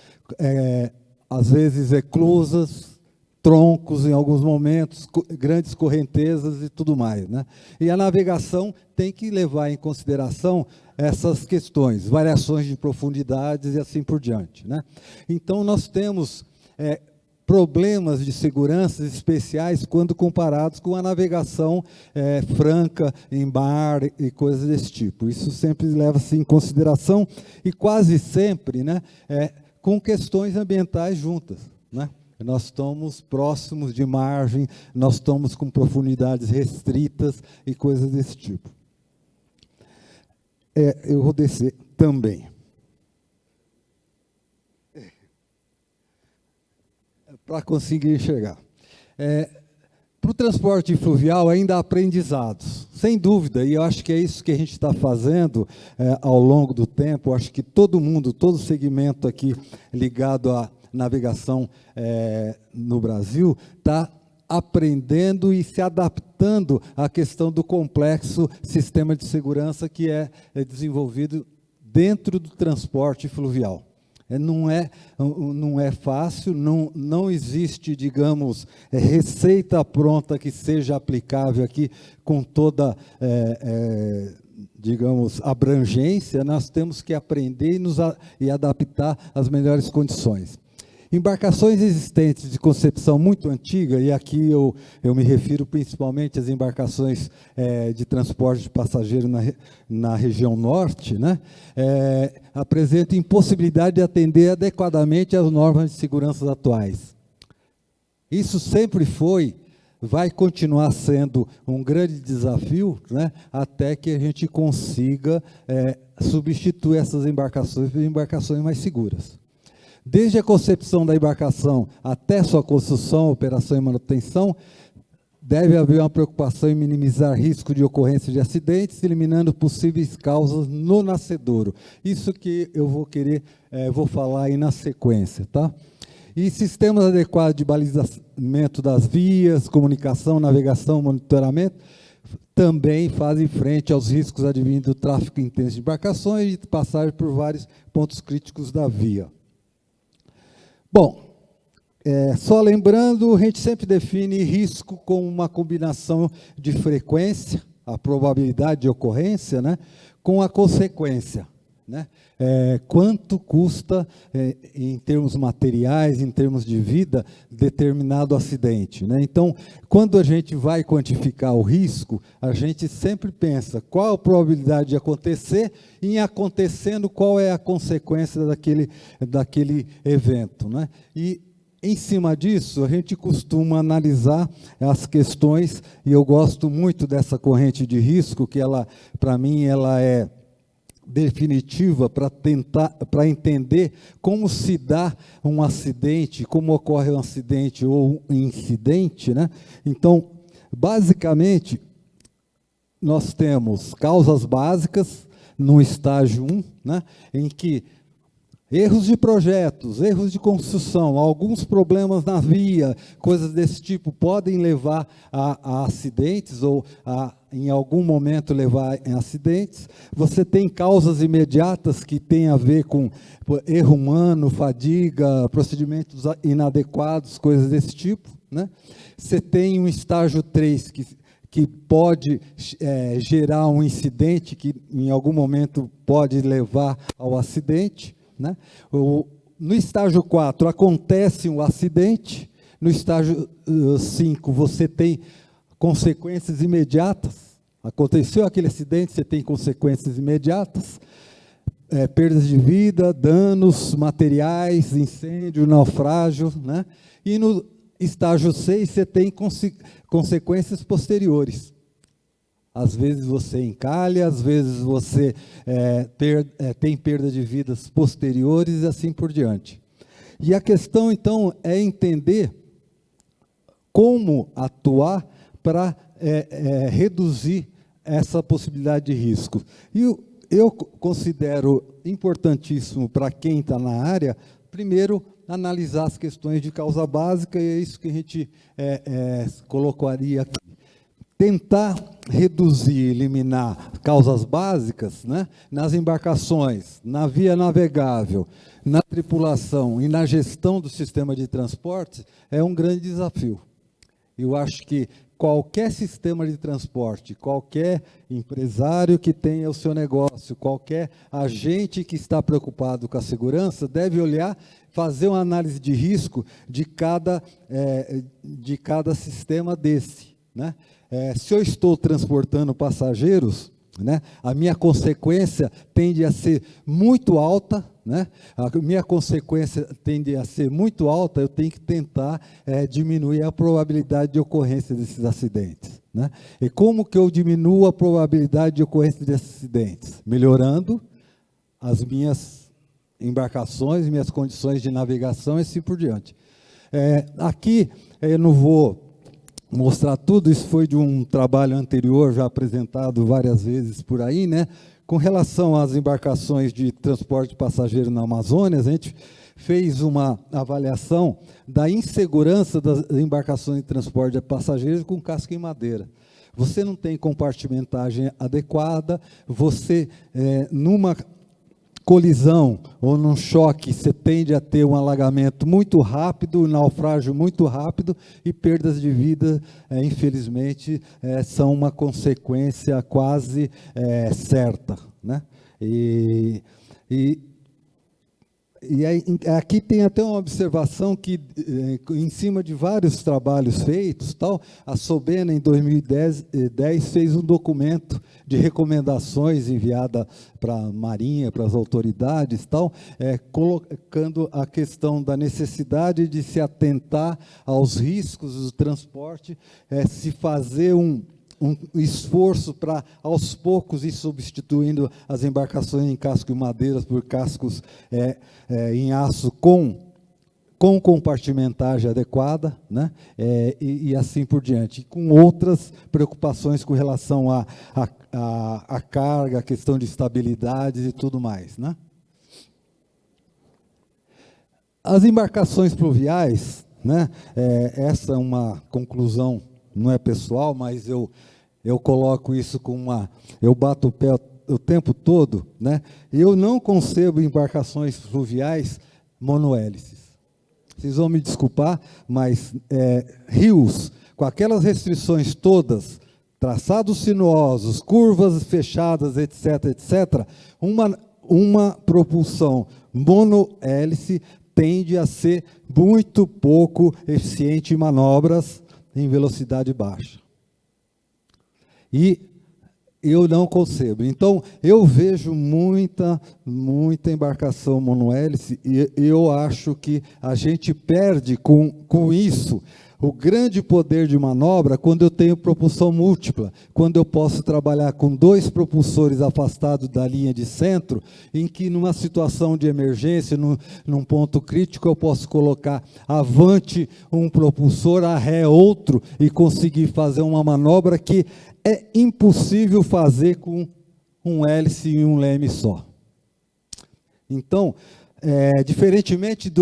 às vezes eclusas, troncos em alguns momentos, grandes correntezas e tudo mais, né? E a navegação tem que levar em consideração essas questões, variações de profundidades e assim por diante, né? Então nós temos problemas de segurança especiais quando comparados com a navegação franca em mar e coisas desse tipo. Isso sempre leva-se em consideração e quase sempre, né, com questões ambientais juntas, né? Nós estamos próximos de margem, nós estamos com profundidades restritas e coisas desse tipo. Eu vou descer também. Para conseguir enxergar. Para o transporte fluvial, ainda há aprendizados, sem dúvida, e eu acho que é isso que a gente está fazendo ao longo do tempo. Eu acho que todo mundo, todo segmento aqui ligado à navegação no Brasil, está aprendendo e se adaptando à questão do complexo sistema de segurança que é desenvolvido dentro do transporte fluvial. Não é fácil, não existe, digamos, receita pronta que seja aplicável aqui com toda, digamos, abrangência. Nós temos que aprender e adaptar às melhores condições. Embarcações existentes de concepção muito antiga, e aqui eu me refiro principalmente às embarcações de transporte de passageiro na região norte, né, apresentam impossibilidade de atender adequadamente às normas de segurança atuais. Isso sempre foi, vai continuar sendo um grande desafio, né, até que a gente consiga substituir essas embarcações por embarcações mais seguras. Desde a concepção da embarcação até sua construção, operação e manutenção, deve haver uma preocupação em minimizar risco de ocorrência de acidentes, eliminando possíveis causas no nascedouro. Isso que eu vou falar aí na sequência, tá? E sistemas adequados de balizamento das vias, comunicação, navegação, monitoramento, também fazem frente aos riscos advindos do tráfego intenso de embarcações e de passagem por vários pontos críticos da via. Bom, só lembrando, a gente sempre define risco como uma combinação de frequência, a probabilidade de ocorrência, né, com a consequência, né? Quanto custa, em termos materiais, em termos de vida, determinado acidente, né? Então, quando a gente vai quantificar o risco, a gente sempre pensa qual a probabilidade de acontecer e, em acontecendo, qual é a consequência daquele evento, né? E, em cima disso, a gente costuma analisar as questões, e eu gosto muito dessa corrente de risco, que ela, para mim, ela é definitiva para entender como se dá um acidente, como ocorre um acidente ou um incidente, né? Então, basicamente, nós temos causas básicas no estágio 1, né, em que erros de projetos, erros de construção, alguns problemas na via, coisas desse tipo, podem levar a acidentes ou em algum momento levar a acidentes. Você tem causas imediatas que têm a ver com erro humano, fadiga, procedimentos inadequados, coisas desse tipo, né? Você tem um estágio 3 que pode gerar um incidente que em algum momento pode levar ao acidente, né? No estágio 4 acontece um acidente, no estágio 5 você tem consequências imediatas, aconteceu aquele acidente, você tem consequências imediatas, perdas de vida, danos materiais, incêndio, naufrágio, né? E no estágio 6 você tem consequências posteriores. Às vezes você encalha, às vezes você tem perda de vidas posteriores e assim por diante. E a questão, então, é entender como atuar para reduzir essa possibilidade de risco. E eu considero importantíssimo para quem está na área, primeiro, analisar as questões de causa básica, e é isso que a gente colocaria aqui. Tentar reduzir, eliminar causas básicas, né, nas embarcações, na via navegável, na tripulação e na gestão do sistema de transporte é um grande desafio. Eu acho que qualquer sistema de transporte, qualquer empresário que tenha o seu negócio, qualquer agente que está preocupado com a segurança, deve olhar, fazer uma análise de risco de cada sistema desse, né? Se eu estou transportando passageiros, né, a minha consequência tende a ser muito alta, né? A minha consequência tende a ser muito alta, eu tenho que tentar diminuir a probabilidade de ocorrência desses acidentes, né? E como que eu diminuo a probabilidade de ocorrência desses acidentes? Melhorando as minhas embarcações, minhas condições de navegação e assim por diante. Aqui eu não vou mostrar tudo, isso foi de um trabalho anterior, já apresentado várias vezes por aí, né? Com relação às embarcações de transporte de passageiro na Amazônia, a gente fez uma avaliação da insegurança das embarcações de transporte de passageiros com casco em madeira. Você não tem compartimentagem adequada, você, numa colisão ou num choque, você tende a ter um alagamento muito rápido, um naufrágio muito rápido, e perdas de vida, infelizmente, são uma consequência quase certa, né? E E aí, aqui tem até uma observação que, em cima de vários trabalhos feitos, tal, a Sobena, em 2010, fez um documento de recomendações enviada para a Marinha, para as autoridades, tal, colocando a questão da necessidade de se atentar aos riscos do transporte, se fazer um esforço para, aos poucos, ir substituindo as embarcações em casco de madeira por cascos em aço com compartimentagem adequada, né? E assim por diante, com outras preocupações com relação à carga, a questão de estabilidade e tudo mais, né? As embarcações pluviais, né? Essa é uma conclusão, não é pessoal, mas eu coloco isso com eu bato o pé o tempo todo, né? Eu não concebo embarcações fluviais monohélices. Vocês vão me desculpar, mas rios, com aquelas restrições todas, traçados sinuosos, curvas fechadas, etc., etc., uma propulsão monohélice tende a ser muito pouco eficiente em manobras em velocidade baixa. E eu não concebo. Então, eu vejo muita embarcação monohélice e eu acho que a gente perde com isso o grande poder de manobra quando eu tenho propulsão múltipla, quando eu posso trabalhar com 2 propulsores afastados da linha de centro, em que numa situação de emergência, num ponto crítico, eu posso colocar avante um propulsor, a ré outro, e conseguir fazer uma manobra que é impossível fazer com um hélice e um leme só. Então, diferentemente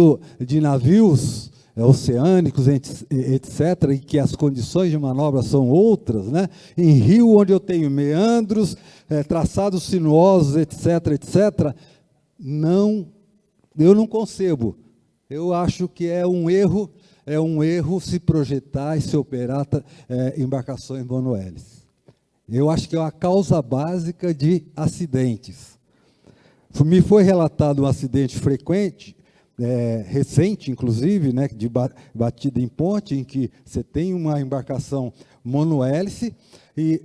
de navios oceânicos, etc., e que as condições de manobra são outras, né? Em rio, onde eu tenho meandros, traçados sinuosos, etc., etc., eu não concebo. Eu acho que é um erro se projetar e se operar embarcações monohélices. Eu acho que é uma causa básica de acidentes. Me foi relatado um acidente frequente, recente, inclusive, né, de batida em ponte, em que você tem uma embarcação monohélice e,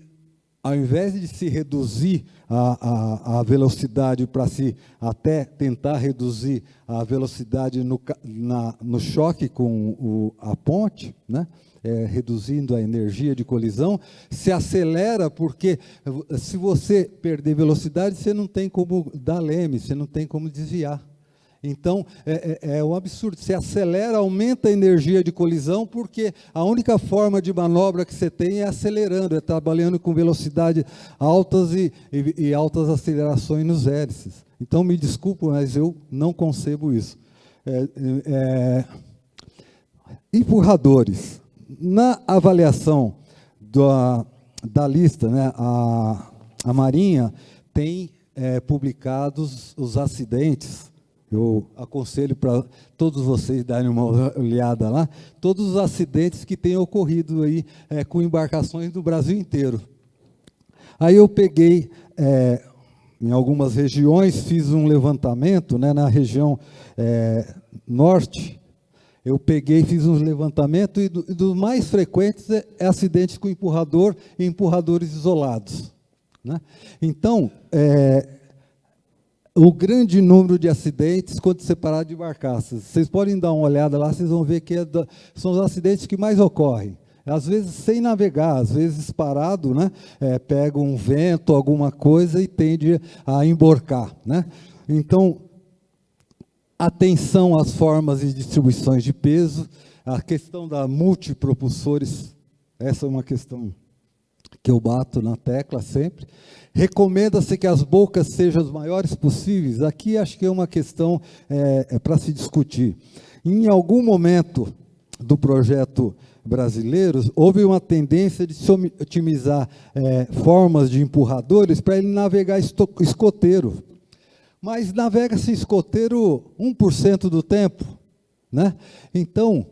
ao invés de se reduzir a velocidade para se até tentar reduzir a velocidade no choque com a ponte, né, reduzindo a energia de colisão, se acelera, porque se você perder velocidade, você não tem como dar leme, você não tem como desviar. Então, é um absurdo. Você acelera, aumenta a energia de colisão, porque a única forma de manobra que você tem é acelerando, é trabalhando com velocidade altas e altas acelerações nos hélices. Então, me desculpe, mas eu não concebo isso. Empurradores. Na avaliação da lista, né, a Marinha tem publicados os acidentes. Eu aconselho para todos vocês darem uma olhada lá, todos os acidentes que têm ocorrido aí com embarcações do Brasil inteiro. Aí eu peguei, em algumas regiões, fiz um levantamento, né, na região norte, eu peguei, fiz um levantamento, e dos mais frequentes é acidentes com empurrador e empurradores isolados, né? Então, o grande número de acidentes quando separado de barcaças. Vocês podem dar uma olhada lá, vocês vão ver que são os acidentes que mais ocorrem. Às vezes sem navegar, às vezes parado, né? Pega um vento, alguma coisa e tende a emborcar, né? Então, atenção às formas e distribuições de peso, a questão da multipropulsores, essa é uma questão que eu bato na tecla sempre. Recomenda-se que as bocas sejam as maiores possíveis. Aqui acho que é uma questão para se discutir. Em algum momento do projeto brasileiro, houve uma tendência de se otimizar formas de empurradores para ele navegar escoteiro. Mas navega-se escoteiro 1% do tempo, né? Então,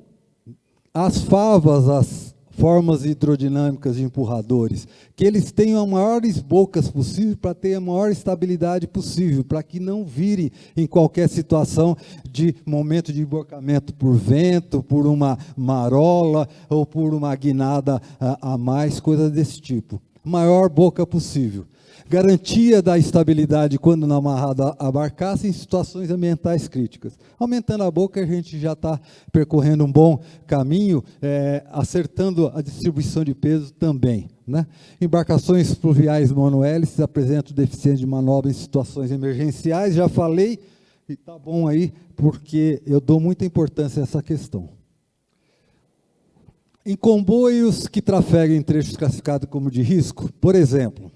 as favas, as formas hidrodinâmicas de empurradores, que eles tenham as maiores bocas possível para ter a maior estabilidade possível, para que não vire em qualquer situação de momento de emborcamento por vento, por uma marola ou por uma guinada a mais, coisa desse tipo. Maior boca possível. Garantia da estabilidade quando não amarrada a barcaça em situações ambientais críticas. Aumentando a boca, a gente já está percorrendo um bom caminho, acertando a distribuição de peso também, né? Embarcações fluviais monohélices apresentam deficiência de manobra em situações emergenciais, já falei, e está bom aí, porque eu dou muita importância a essa questão. Em comboios que trafegam em trechos classificados como de risco, por exemplo,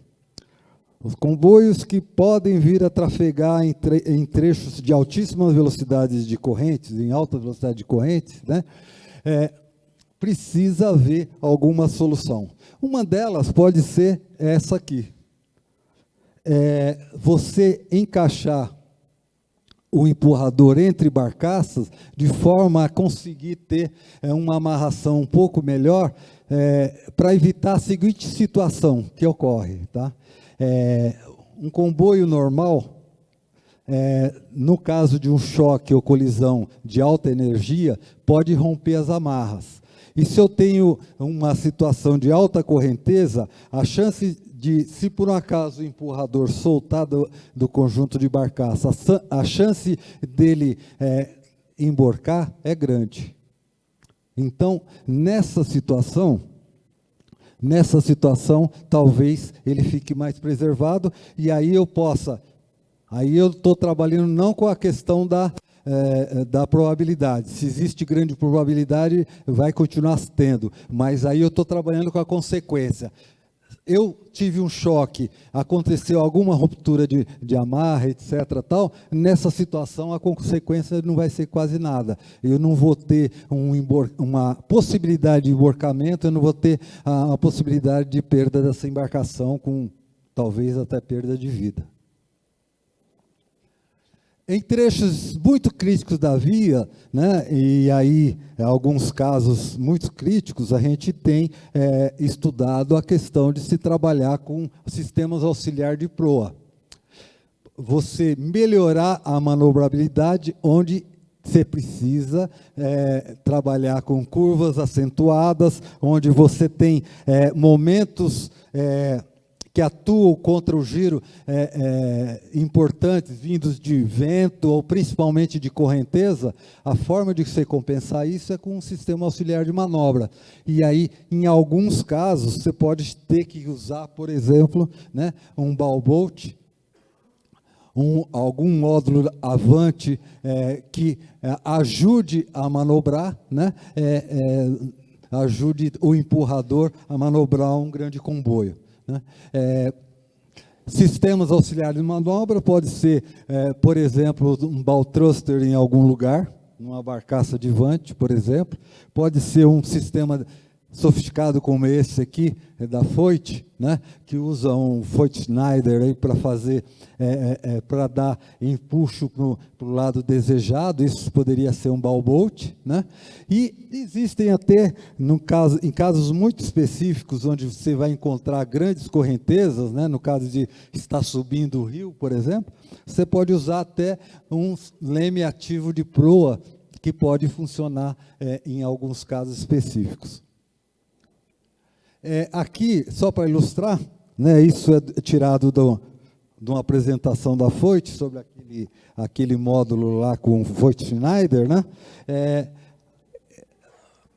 os comboios que podem vir a trafegar em trechos de altíssimas velocidades de correntes, em alta velocidade de correntes, né, precisa haver alguma solução. Uma delas pode ser essa aqui. Você encaixar o empurrador entre barcaças de forma a conseguir ter uma amarração um pouco melhor para evitar a seguinte situação que ocorre, tá? Um comboio normal, no caso de um choque ou colisão de alta energia, pode romper as amarras. E se eu tenho uma situação de alta correnteza, a chance de, se por um acaso o empurrador soltar do conjunto de barcaça, a chance dele emborcar é grande. Então, nessa situação, talvez ele fique mais preservado, e aí eu estou trabalhando não com a questão da probabilidade. Se existe grande probabilidade, vai continuar tendo, mas aí eu estou trabalhando com a consequência. Eu tive um choque, aconteceu alguma ruptura de amarra, etc. tal, nessa situação a consequência não vai ser quase nada. Eu não vou ter uma possibilidade de emborcamento, eu não vou ter a possibilidade de perda dessa embarcação, com talvez até perda de vida. Em trechos muito críticos da via, né, e aí alguns casos muito críticos, a gente tem estudado a questão de se trabalhar com sistemas auxiliares de proa. Você melhorar a manobrabilidade onde você precisa trabalhar com curvas acentuadas, onde você tem momentos que atuam contra o giro importantes, vindos de vento ou principalmente de correnteza. A forma de você compensar isso é com um sistema auxiliar de manobra. E aí, em alguns casos, você pode ter que usar, por exemplo, né, um bow boat, algum módulo avante que ajude a manobrar, né, ajude o empurrador a manobrar um grande comboio, né? Sistemas auxiliares de manobra pode ser, por exemplo, um bow thruster em algum lugar, numa barcaça de vante, por exemplo. Pode ser um sistema sofisticado como esse aqui, da Foyt, né, que usa um Foyt Schneider para fazer, para dar empuxo para o lado desejado. Isso poderia ser um bow boat, né? E existem até, em casos muito específicos, onde você vai encontrar grandes correntezas, né, no caso de estar subindo o rio, por exemplo, você pode usar até um leme ativo de proa, que pode funcionar em alguns casos específicos. Aqui, só para ilustrar, né, isso é tirado de uma apresentação da Foyt sobre aquele módulo lá com o Foyt Schneider, né?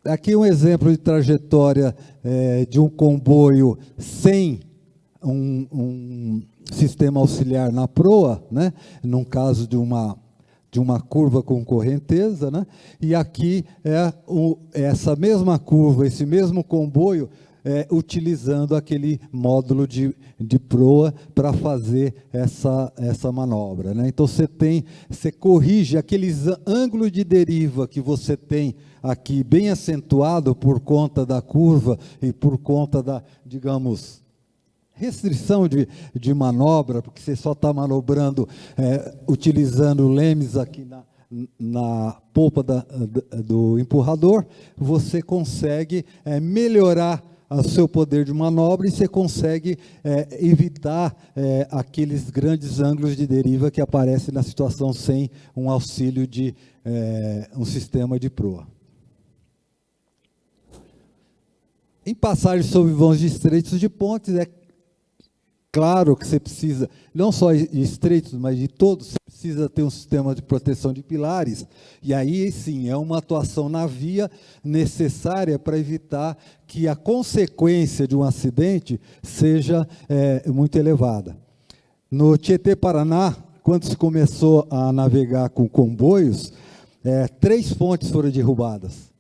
Aqui um exemplo de trajetória de um comboio sem um sistema auxiliar na proa, né? Num caso de uma curva com correnteza, né? E aqui essa mesma curva, esse mesmo comboio, utilizando aquele módulo de proa para fazer essa manobra, né? Então você corrige aqueles ângulos de deriva que você tem aqui bem acentuado por conta da curva e por conta da, digamos, restrição de manobra, porque você só está manobrando utilizando lemes aqui na polpa do empurrador, você consegue melhorar o seu poder de manobra e você consegue evitar aqueles grandes ângulos de deriva que aparecem na situação sem um auxílio de um sistema de proa. Em passagem sobre vãos de estreitos de pontes, é claro que você precisa, não só de estreitos, mas de todos, você precisa ter um sistema de proteção de pilares, e aí sim, é uma atuação na via necessária para evitar que a consequência de um acidente seja muito elevada. No Tietê-Paraná, quando se começou a navegar com comboios, 3 pontes foram derrubadas,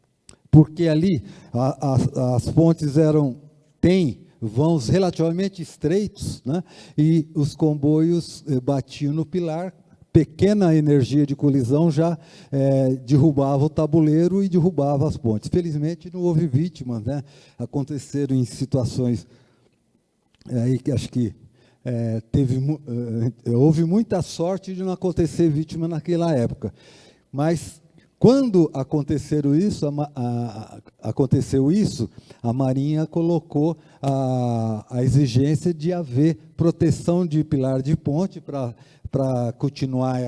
porque ali as pontes têm vãos relativamente estreitos, né? E os comboios batiam no pilar, pequena energia de colisão já derrubava o tabuleiro e derrubava as pontes. Felizmente não houve vítimas, né? Aconteceram em situações aí que acho que houve muita sorte de não acontecer vítima naquela época, mas quando aconteceu isso, a Marinha colocou a exigência de haver proteção de pilar de ponte para continuar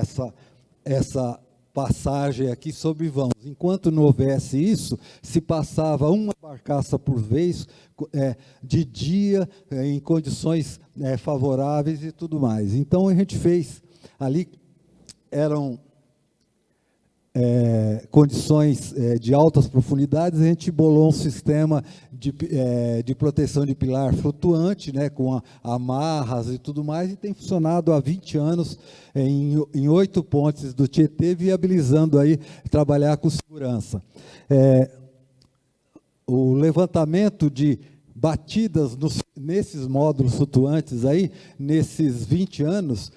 essa passagem aqui sobre vãos. Enquanto não houvesse isso, se passava uma barcaça por vez, de dia, em condições favoráveis e tudo mais. Então, a gente fez, ali eram condições de altas profundidades, a gente bolou um sistema de proteção de pilar flutuante, né, com amarras e tudo mais, e tem funcionado há 20 anos em 8 pontes do Tietê, viabilizando aí trabalhar com segurança. O levantamento de batidas nesses módulos flutuantes aí, nesses 20 anos,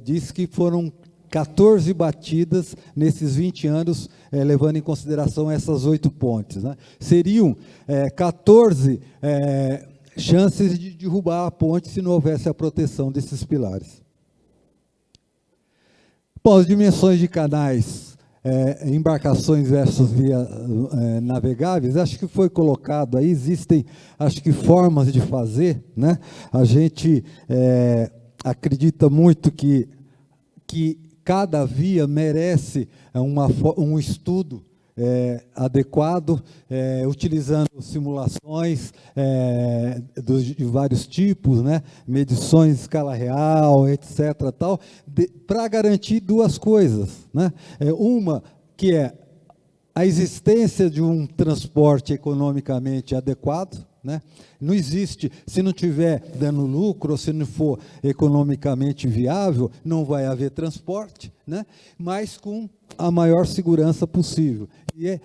diz que foram 14 batidas nesses 20 anos, levando em consideração essas 8 pontes, né? Seriam 14 chances de derrubar a ponte se não houvesse a proteção desses pilares. Bom, as dimensões de canais, embarcações versus via navegáveis, acho que foi colocado aí, existem, acho que, formas de fazer, né? A gente acredita muito que cada via merece um estudo adequado, utilizando simulações de vários tipos, né, medições em escala real, etc., para garantir 2 coisas, né? Uma, que é a existência de um transporte economicamente adequado, né? Não existe, se não tiver dando lucro, ou se não for economicamente viável, não vai haver transporte, né? Mas com a maior segurança possível. E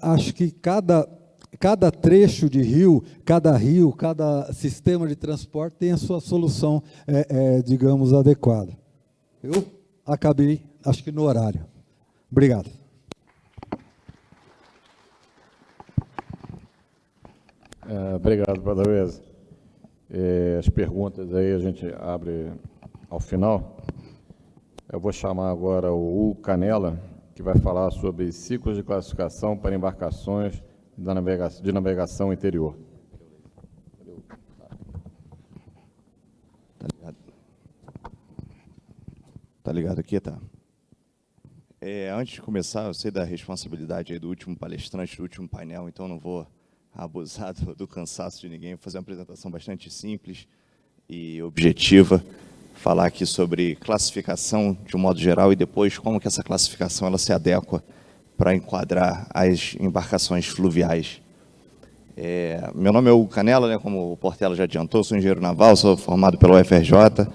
acho que cada trecho de rio, cada sistema de transporte tem a sua solução, digamos, adequada. Eu acabei, acho que no horário. Obrigado. Obrigado, Padroeza. As perguntas aí a gente abre ao final. Eu vou chamar agora o Hugo Canella, que vai falar sobre ciclos de classificação para embarcações de navegação interior. Tá ligado aqui, tá? Antes de começar, eu sei da responsabilidade aí do último palestrante, do último painel, então não vou abusar do cansaço de ninguém, vou fazer uma apresentação bastante simples e objetiva, falar aqui sobre classificação de um modo geral e depois como que essa classificação ela se adequa para enquadrar as embarcações fluviais. Meu nome é Hugo Canella, né, como o Portela já adiantou, sou engenheiro naval, sou formado pela UFRJ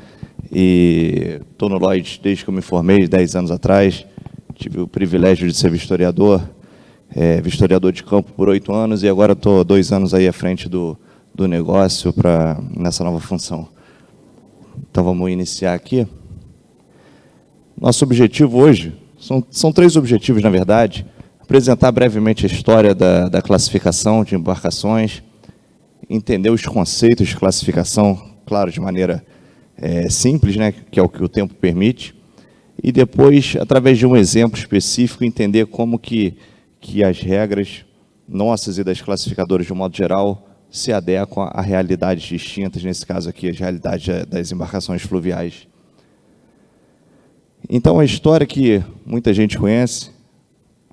e estou no Lloyds desde que eu me formei, 10 anos atrás. Tive o privilégio de ser vistoriador de campo por 8 anos e agora estou 2 anos aí à frente do negócio nessa nova função. Então vamos iniciar aqui. Nosso objetivo hoje, são 3 objetivos na verdade: apresentar brevemente a história da classificação de embarcações, entender os conceitos de classificação, claro, de maneira simples, né, que é o que o tempo permite, e depois, através de um exemplo específico, entender como que as regras nossas e das classificadoras, de um modo geral, se adequam a realidades distintas, nesse caso aqui, as realidades das embarcações fluviais. Então, a história que muita gente conhece,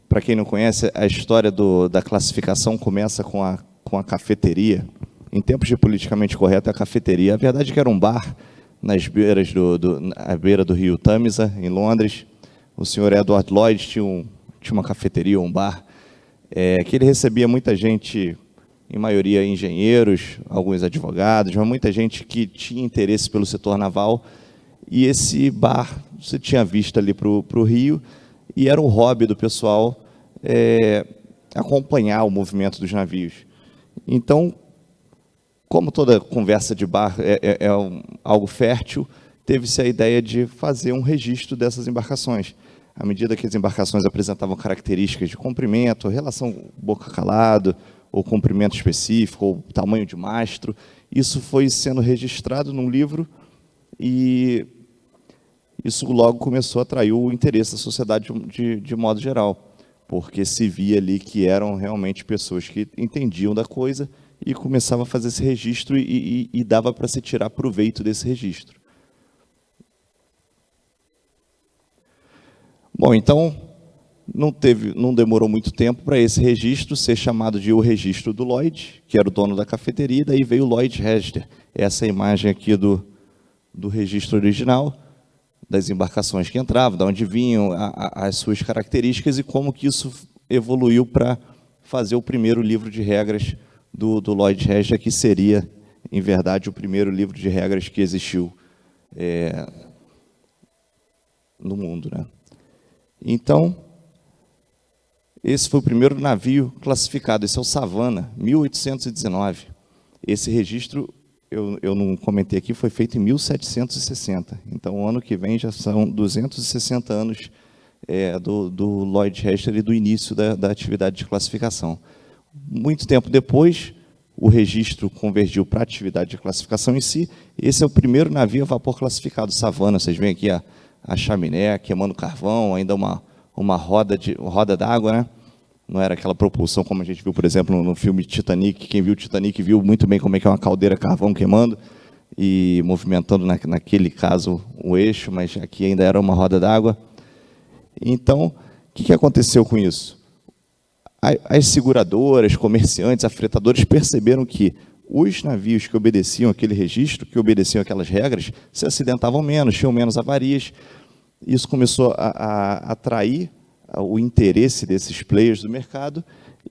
para quem não conhece, a história da classificação começa com a cafeteria. Em tempos de politicamente correto, a cafeteria. A verdade é que era um bar nas beiras à beira do rio Tâmisa, em Londres. O senhor Edward Lloyd tinha uma cafeteria, um bar, que ele recebia muita gente, em maioria engenheiros, alguns advogados, mas muita gente que tinha interesse pelo setor naval. E esse bar, você tinha vista ali para o rio, e era um hobby do pessoal acompanhar o movimento dos navios. Então, como toda conversa de bar algo fértil, teve-se a ideia de fazer um registro dessas embarcações. À medida que as embarcações apresentavam características de comprimento, relação boca-calado, ou comprimento específico, ou tamanho de mastro, isso foi sendo registrado num livro, e isso logo começou a atrair o interesse da sociedade de modo geral, porque se via ali que eram realmente pessoas que entendiam da coisa e começava a fazer esse registro e dava para se tirar proveito desse registro. Bom, então, não demorou muito tempo para esse registro ser chamado de o registro do Lloyd, que era o dono da cafeteria, e daí veio o Lloyd Register. Essa imagem aqui do registro original, das embarcações que entravam, de onde vinham, as suas características e como que isso evoluiu para fazer o primeiro livro de regras do Lloyd Register, que seria, em verdade, o primeiro livro de regras que existiu no mundo, né? Então, esse foi o primeiro navio classificado, esse é o Savannah, 1819. Esse registro, eu não comentei aqui, foi feito em 1760. Então, o ano que vem já são 260 anos do Lloyd Register e do início da atividade de classificação. Muito tempo depois, o registro convergiu para a atividade de classificação em si. Esse é o primeiro navio a vapor classificado, Savannah. Vocês veem aqui a chaminé queimando carvão, ainda uma roda d'água, né? Não era aquela propulsão como a gente viu, por exemplo, no filme Titanic. Quem viu Titanic viu muito bem como é que é uma caldeira carvão queimando e movimentando, naquele caso, o eixo, mas aqui ainda era uma roda d'água. Então, o que aconteceu com isso? As seguradoras, comerciantes, afretadores perceberam que os navios que obedeciam aquele registro, que obedeciam aquelas regras, se acidentavam menos, tinham menos avarias. Isso começou a atrair o interesse desses players do mercado,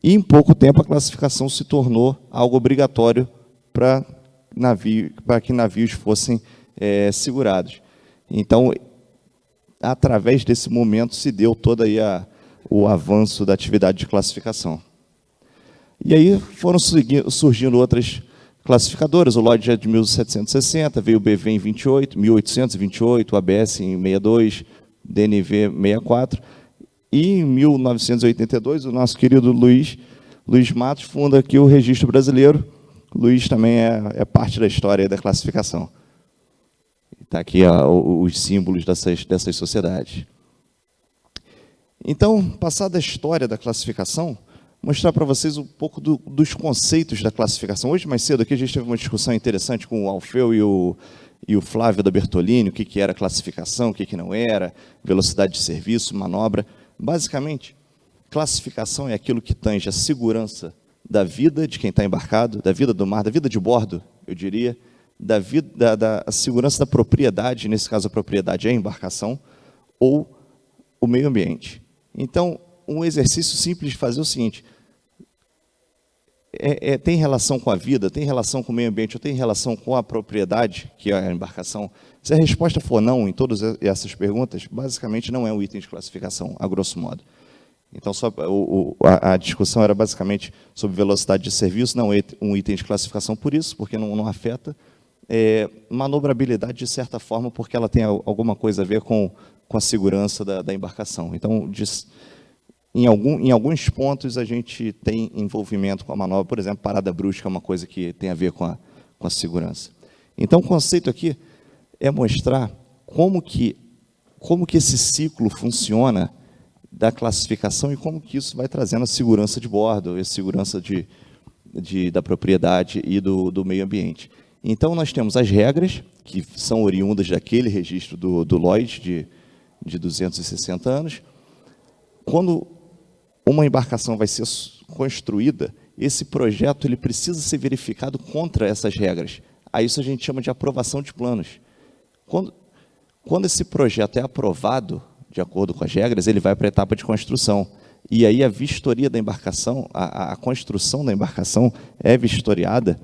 e em pouco tempo a classificação se tornou algo obrigatório para que navios fossem segurados. Então, através desse momento, se deu todo aí o avanço da atividade de classificação. E aí foram surgindo outras classificadoras. O Lloyd já é de 1760, veio o BV em 1828, o ABS em 62, DNV 64, e em 1982 o nosso querido Luiz Matos funda aqui o Registro Brasileiro. Luiz também é parte da história da classificação. Está aqui os símbolos dessas sociedades. Então, passada a história da classificação, mostrar para vocês um pouco dos conceitos da classificação. Hoje, mais cedo, aqui a gente teve uma discussão interessante com o Alfeu e o Flávio da Bertolini, o que era classificação, o que não era, velocidade de serviço, manobra. Basicamente, classificação é aquilo que tange a segurança da vida de quem está embarcado, da vida do mar, da vida de bordo, eu diria, da segurança da propriedade, nesse caso a propriedade é a embarcação, ou o meio ambiente. Então, um exercício simples de fazer é o seguinte: tem relação com a vida, tem relação com o meio ambiente, ou tem relação com a propriedade, que é a embarcação? Se a resposta for não em todas essas perguntas, basicamente não é um item de classificação, a grosso modo. Então, a discussão era basicamente sobre velocidade de serviço, não é um item de classificação por isso, porque não afeta. Manobrabilidade, de certa forma, porque ela tem alguma coisa a ver com a segurança da embarcação. Então, em alguns pontos, a gente tem envolvimento com a manobra. Por exemplo, parada brusca é uma coisa que tem a ver com a segurança. Então, o conceito aqui é mostrar como que como que esse ciclo funciona da classificação e como que isso vai trazendo a segurança de bordo, a segurança da propriedade e do meio ambiente. Então, nós temos as regras, que são oriundas daquele registro do Lloyd, de 260 anos. Quando uma embarcação vai ser construída, esse projeto ele precisa ser verificado contra essas regras. A isso a gente chama de aprovação de planos. Quando esse projeto é aprovado, de acordo com as regras, ele vai para a etapa de construção. E aí a vistoria da embarcação, a construção da embarcação é vistoriada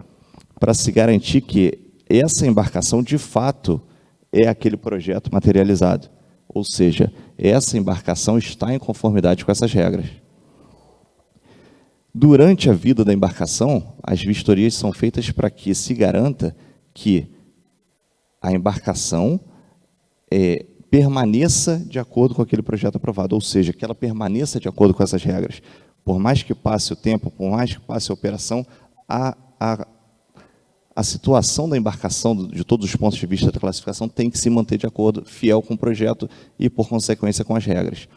para se garantir que essa embarcação, de fato, é aquele projeto materializado. Ou seja, essa embarcação está em conformidade com essas regras. Durante a vida da embarcação, as vistorias são feitas para que se garanta que a embarcação permaneça de acordo com aquele projeto aprovado, ou seja, que ela permaneça de acordo com essas regras. Por mais que passe o tempo, por mais que passe a operação, a situação da embarcação, de todos os pontos de vista da classificação, tem que se manter de acordo, fiel com o projeto e, por consequência, com as regras.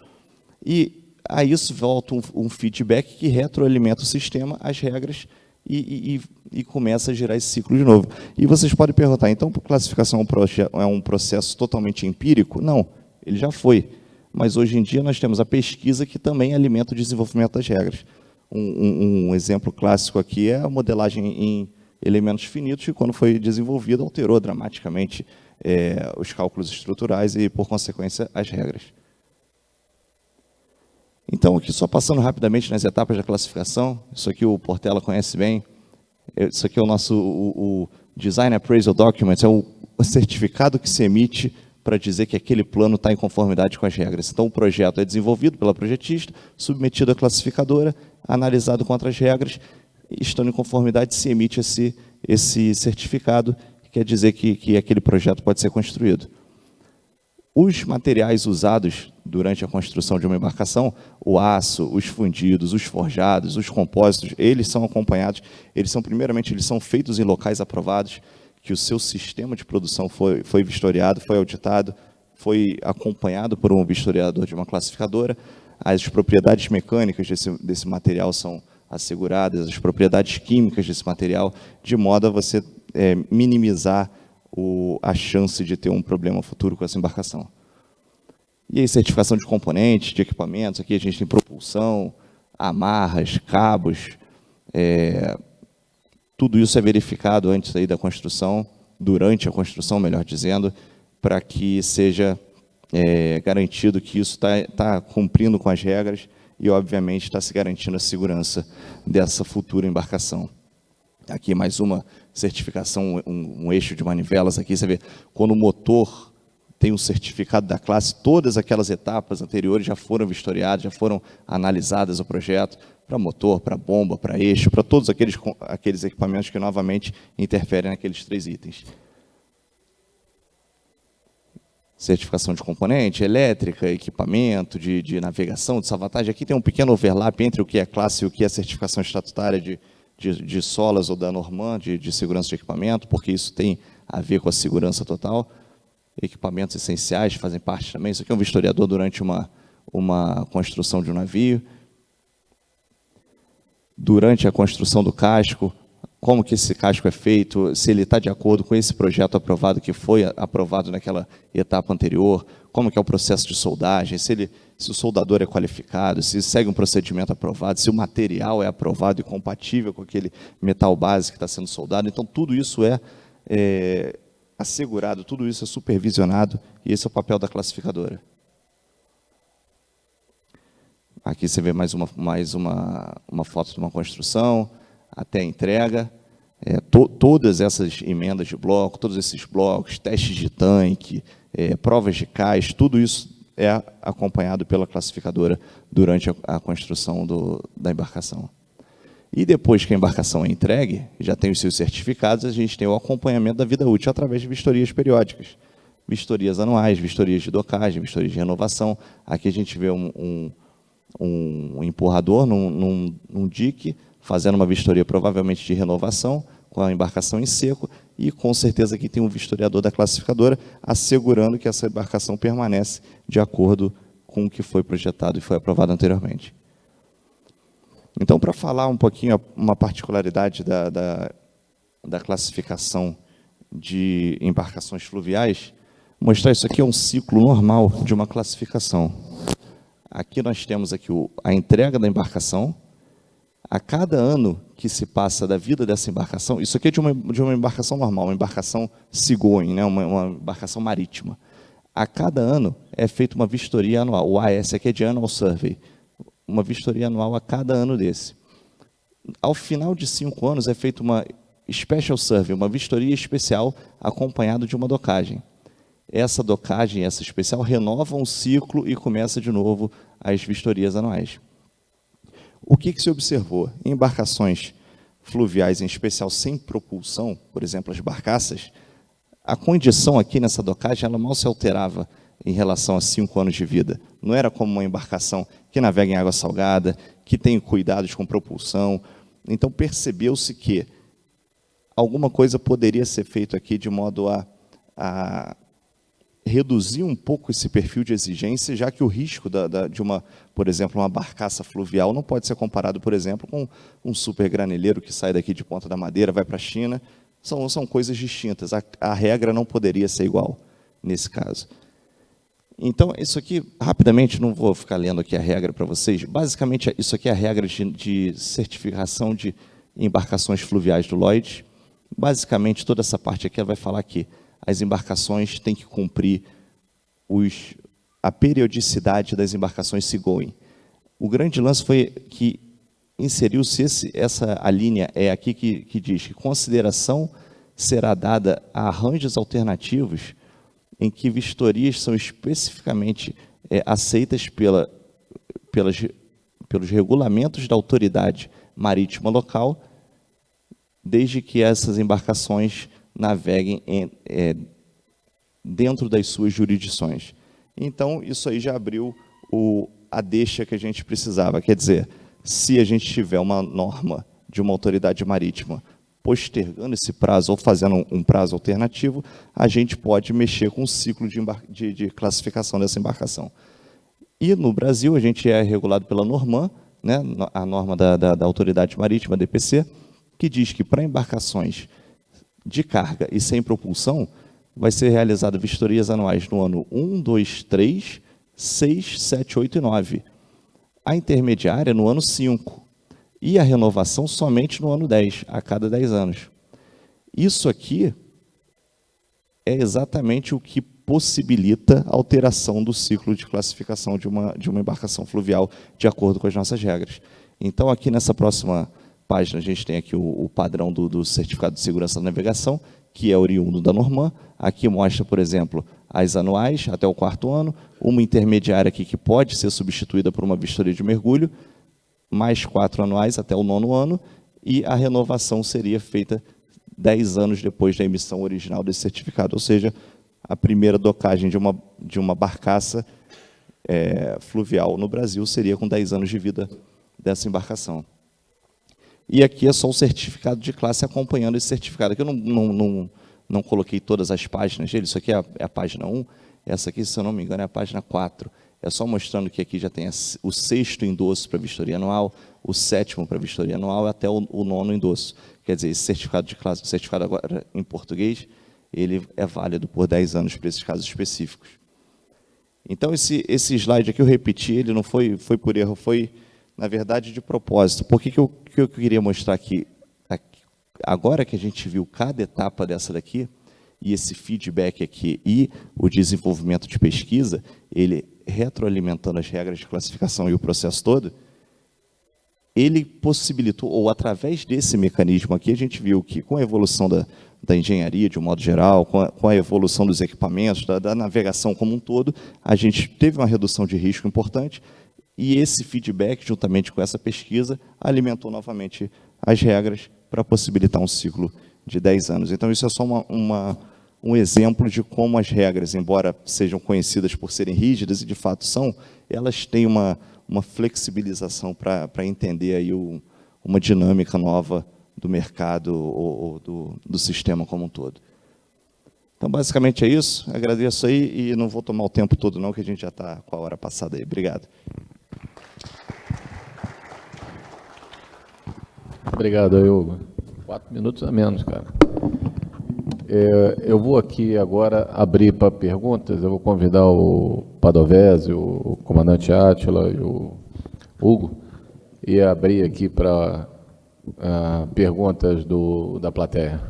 E a isso volta um feedback que retroalimenta o sistema, as regras, e começa a girar esse ciclo de novo. E vocês podem perguntar, então, a classificação é um processo totalmente empírico? Não, ele já foi. Mas, hoje em dia, nós temos a pesquisa que também alimenta o desenvolvimento das regras. Um exemplo clássico aqui é a modelagem em elementos finitos, que, quando foi desenvolvida, alterou dramaticamente os cálculos estruturais e, por consequência, as regras. Então, aqui só passando rapidamente nas etapas da classificação, isso aqui o Portela conhece bem, isso aqui é o nosso o Design Appraisal Document, é o certificado que se emite para dizer que aquele plano está em conformidade com as regras. Então, o projeto é desenvolvido pela projetista, submetido à classificadora, analisado contra as regras, estando em conformidade, se emite esse certificado, que quer dizer que aquele projeto pode ser construído. Os materiais usados durante a construção de uma embarcação, o aço, os fundidos, os forjados, os compósitos, eles são acompanhados, primeiramente, eles são feitos em locais aprovados, que o seu sistema de produção foi vistoriado, foi auditado, foi acompanhado por um vistoriador de uma classificadora, as propriedades mecânicas desse material são asseguradas, as propriedades químicas desse material, de modo a você minimizar a chance de ter um problema futuro com essa embarcação. E aí, certificação de componentes, de equipamentos, aqui a gente tem propulsão, amarras, cabos, tudo isso é verificado antes aí da construção, durante a construção, melhor dizendo, para que seja garantido que isso está cumprindo com as regras e, obviamente, está se garantindo a segurança dessa futura embarcação. Aqui mais uma certificação, um eixo de manivelas, aqui você vê, quando o motor tem um certificado da classe, todas aquelas etapas anteriores já foram vistoriadas, já foram analisadas o projeto, para motor, para bomba, para eixo, para todos aqueles equipamentos que, novamente, interferem naqueles 3 itens. Certificação de componente, elétrica, equipamento, de navegação, de salvatagem. Aqui tem um pequeno overlap entre o que é classe e o que é certificação estatutária de SOLAS ou da Norman, de segurança de equipamento, porque isso tem a ver com a segurança total. Equipamentos essenciais fazem parte também. Isso aqui é um vistoriador durante uma construção de um navio. Durante a construção do casco, como que esse casco é feito, se ele está de acordo com esse projeto aprovado, que foi aprovado naquela etapa anterior, como que é o processo de soldagem, se o soldador é qualificado, se segue um procedimento aprovado, se o material é aprovado e compatível com aquele metal base que está sendo soldado. Então, tudo isso é assegurado, tudo isso é supervisionado, e esse é o papel da classificadora. Aqui você vê mais uma foto de uma construção, até a entrega, todas essas emendas de bloco, todos esses blocos, testes de tanque, provas de cais, tudo isso é acompanhado pela classificadora durante a construção da embarcação. E depois que a embarcação é entregue, já tem os seus certificados, a gente tem o acompanhamento da vida útil através de vistorias periódicas. Vistorias anuais, vistorias de docagem, vistorias de renovação. Aqui a gente vê um empurrador num dique, fazendo uma vistoria provavelmente de renovação, com a embarcação em seco, e com certeza aqui tem um vistoriador da classificadora assegurando que essa embarcação permanece de acordo com o que foi projetado e foi aprovado anteriormente. Então, para falar um pouquinho uma particularidade da classificação de embarcações fluviais, mostrar isso aqui é um ciclo normal de uma classificação. Aqui nós temos aqui a entrega da embarcação. A cada ano que se passa da vida dessa embarcação, isso aqui é de uma embarcação normal, uma embarcação seagoing, né, uma embarcação marítima. A cada ano é feita uma vistoria anual. O AS aqui é de Annual Survey, uma vistoria anual a cada ano desse. Ao final de 5 anos é feita uma Special Survey, uma vistoria especial acompanhada de uma docagem. Essa docagem, essa especial, renova um ciclo e começa de novo as vistorias anuais. O que se observou? Em embarcações fluviais, em especial sem propulsão, por exemplo, as barcaças, a condição aqui nessa docagem ela mal se alterava em relação a 5 anos de vida. Não era como uma embarcação que navega em água salgada, que tem cuidados com propulsão. Então, percebeu-se que alguma coisa poderia ser feito aqui de modo a reduzir um pouco esse perfil de exigência, já que o risco de por exemplo, uma barcaça fluvial não pode ser comparado, por exemplo, com um super graneleiro que sai daqui de Ponta da Madeira, vai para a China. São coisas distintas. A regra não poderia ser igual nesse caso. Então, isso aqui, rapidamente, não vou ficar lendo aqui a regra para vocês. Basicamente, isso aqui é a regra de certificação de embarcações fluviais do Lloyd's. Basicamente, toda essa parte aqui ela vai falar que as embarcações têm que cumprir a periodicidade das embarcações seagoing. O grande lance foi que inseriu-se a linha aqui que diz que consideração será dada a arranjos alternativos em que vistorias são especificamente aceitas pelos regulamentos da autoridade marítima local, desde que essas embarcações naveguem dentro das suas jurisdições. Então, isso aí já abriu a deixa que a gente precisava. Quer dizer, se a gente tiver uma norma de uma autoridade marítima postergando esse prazo ou fazendo um prazo alternativo, a gente pode mexer com o ciclo de classificação dessa embarcação. E no Brasil, a gente é regulado pela Norman, né, a norma da Autoridade Marítima, DPC, que diz que para embarcações de carga e sem propulsão, vai ser realizada vistorias anuais no ano 1, 2, 3, 6, 7, 8 e 9. A intermediária no ano 5. E a renovação somente no ano 10, a cada 10 anos. Isso aqui é exatamente o que possibilita a alteração do ciclo de classificação de uma embarcação fluvial de acordo com as nossas regras. Então, aqui nessa próxima página, a gente tem aqui o padrão do Certificado de Segurança da Navegação, que é oriundo da Norman. Aqui mostra, por exemplo, as anuais até o 4º ano, uma intermediária aqui que pode ser substituída por uma vistoria de mergulho, mais 4 anuais até o 9º ano, e a renovação seria feita 10 anos depois da emissão original desse certificado, ou seja, a primeira docagem de uma barcaça fluvial no Brasil seria com 10 anos de vida dessa embarcação. E aqui é só o certificado de classe acompanhando esse certificado. Aqui eu não coloquei todas as páginas dele, isso aqui é a página 1, essa aqui, se eu não me engano, é a página 4. É só mostrando que aqui já tem o 6º endosso para vistoria anual, o 7º para vistoria anual, até o 9º endosso. Quer dizer, esse certificado de classe, certificado agora em português, ele é válido por 10 anos para esses casos específicos. Então, esse slide aqui eu repeti, ele não foi por erro, foi, na verdade, de propósito. Por que eu queria mostrar aqui? Agora que a gente viu cada etapa dessa daqui, e esse feedback aqui e o desenvolvimento de pesquisa, ele retroalimentando as regras de classificação e o processo todo, ele possibilitou, ou através desse mecanismo aqui, a gente viu que com a evolução da engenharia, de um modo geral, com a evolução dos equipamentos, da navegação como um todo, a gente teve uma redução de risco importante, e esse feedback, juntamente com essa pesquisa, alimentou novamente as regras para possibilitar um ciclo de 10 anos. Então, isso é só um exemplo de como as regras, embora sejam conhecidas por serem rígidas, e de fato são, elas têm uma flexibilização para entender aí uma dinâmica nova do mercado ou do sistema como um todo. Então, basicamente é isso. Agradeço aí e não vou tomar o tempo todo, não, que a gente já está com a hora passada aí. Obrigado. Obrigado, Hugo. 4 minutos a menos, cara. Eu vou aqui agora abrir para perguntas. Eu vou convidar o Padovese, o comandante Átila e o Hugo, e abrir aqui para perguntas da plateia.